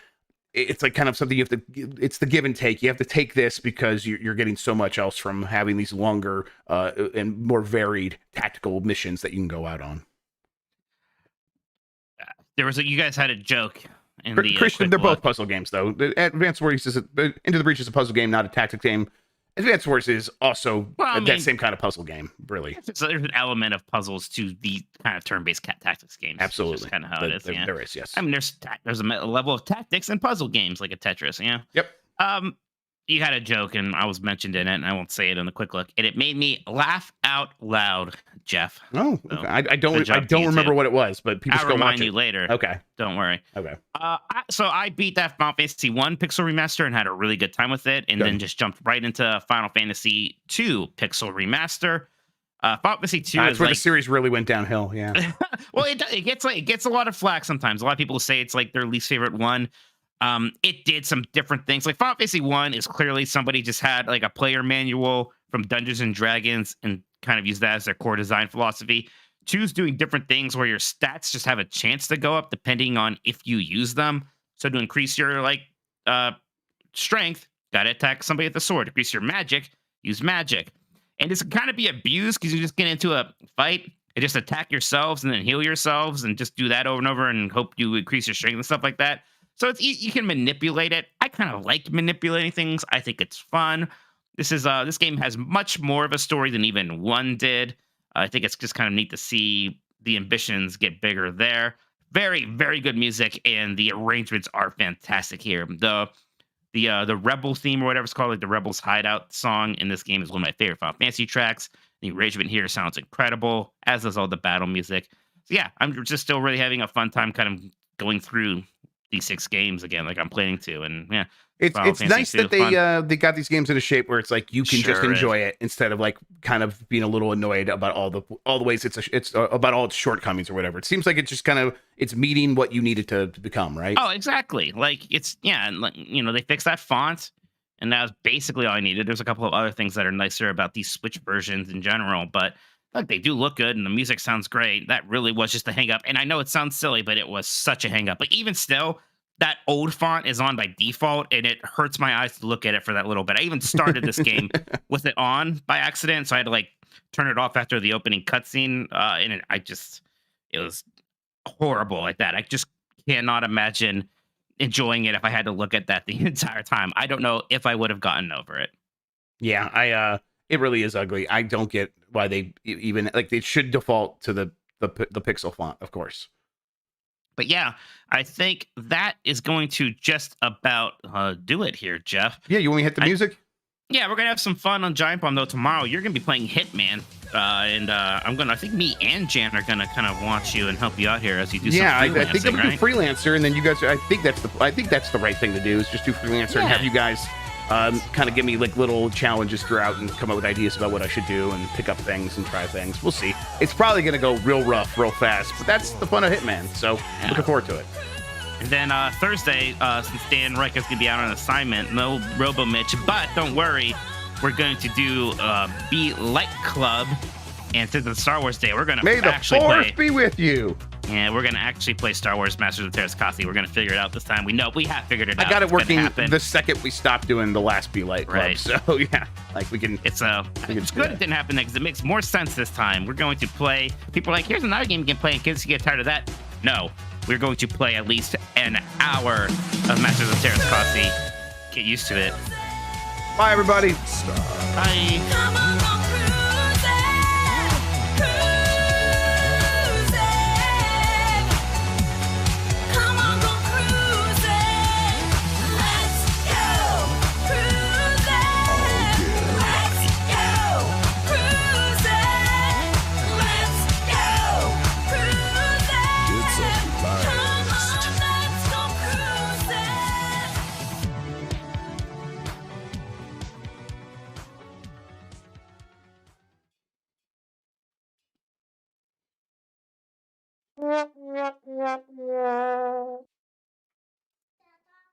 A: it's like kind of something it's the give and take. You have to take this because you're getting so much else from having these longer and more varied tactical missions that you can go out on.
C: You guys had a joke in the
A: Christian. They're both puzzle games, though. Advance Wars Into the Breach is a puzzle game, not a tactic game. Advance Wars is also that same kind of puzzle game, really.
C: There's an element of puzzles to the kind of turn-based tactics games.
A: Absolutely.
C: That's kind of how it is.
A: There is, yes.
C: I mean, there's a level of tactics and puzzle games like a Tetris, yeah?
A: Yep.
C: You had a joke, and I was mentioned in it, and I won't say it in the quick look, and it made me laugh out loud, Jeff.
A: Oh, okay. So, I don't remember what it was, but people should go watch it.
C: I'll remind you later.
A: Okay.
C: Don't worry.
A: Okay.
C: So I beat that Final Fantasy 1 Pixel Remaster and had a really good time with it, and then just jumped right into Final Fantasy 2 Pixel Remaster. Final Fantasy 2
A: that's
C: is
A: where
C: like,
A: the series really went downhill, yeah.
C: Well, it gets a lot of flack sometimes. A lot of people say it's like their least favorite one. It did some different things. Like Final Fantasy 1 is clearly somebody just had like a player manual from Dungeons and Dragons and kind of used that as their core design philosophy. 2's doing different things where your stats just have a chance to go up depending on if you use them. So to increase your strength, gotta attack somebody with the sword. Increase your magic, use magic. And this can kind of be abused because you just get into a fight and just attack yourselves and then heal yourselves and just do that over and over and hope you increase your strength and stuff like that. So it's you can manipulate it. I kind of like manipulating things. I think it's fun. This game has much more of a story than even 1 did. I think it's just kind of neat to see the ambitions get bigger there. Very, very good music, and the arrangements are fantastic here. The Rebel theme or whatever it's called, like the Rebels Hideout song in this game is one of my favorite Final Fantasy tracks. The arrangement here sounds incredible, as does all the battle music. So yeah, I'm just still really having a fun time kind of going through these 6 games again, like I'm planning to. And yeah,
A: It's nice that they got these games in a shape where it's like you can just enjoy it instead of like kind of being a little annoyed about all the ways it's about all its shortcomings or whatever. It seems like it's just kind of it's meeting what you needed to become, right?
C: Oh, exactly. Like and like, they fixed that font, and that was basically all I needed. There's a couple of other things that are nicer about these Switch versions in general, but like they do look good and the music sounds great. That really was just a hang up. And I know it sounds silly, but it was such a hang up. But even still, that old font is on by default, and it hurts my eyes to look at it for that little bit. I even started this game with it on by accident, so I had to like turn it off after the opening cutscene. And it was horrible like that. I just cannot imagine enjoying it if I had to look at that the entire time. I don't know if I would have gotten over it.
A: Yeah, it really is ugly. I don't get why they even like they should default to the pixel font, of course.
C: But yeah, I think that is going to just about do it here, Jeff.
A: Yeah, you want me to hit the music?
C: Yeah, we're gonna have some fun on Giant Bomb though tomorrow. You're gonna be playing Hitman, and I think me and Jan are gonna kind of watch you and help you out here as you do.
A: Yeah,
C: some
A: I think I'm gonna
C: right?
A: do freelancer, and then you guys. I think that's the right thing to do is just do freelancer and have you guys kind of give me like little challenges throughout and come up with ideas about what I should do and pick up things and try things. We'll see. It's probably gonna go real rough, real fast, but that's the fun of Hitman. So looking forward to it.
C: And then Thursday, since Dan Reich is going to be out on assignment, no Robo Mitch, but don't worry, we're going to do Be Light Club. And since it's Star Wars Day, we're going to actually play. May the Force
A: be with you.
C: Yeah, we're going to actually play Star Wars Masters of Terrascasi. We're going to figure it out this time. We have figured it out.
A: I got it working the second we stopped doing the last Be Light Club.
C: Right.
A: So yeah, like we can.
C: It's good it didn't happen because it makes more sense this time. We're going to play. People are like, here's another game you can play in case you get tired of that. No. We're going to play at least an hour of Masters of Terrasasi. Get used to it.
A: Bye, everybody.
C: Bye.
F: Yeah.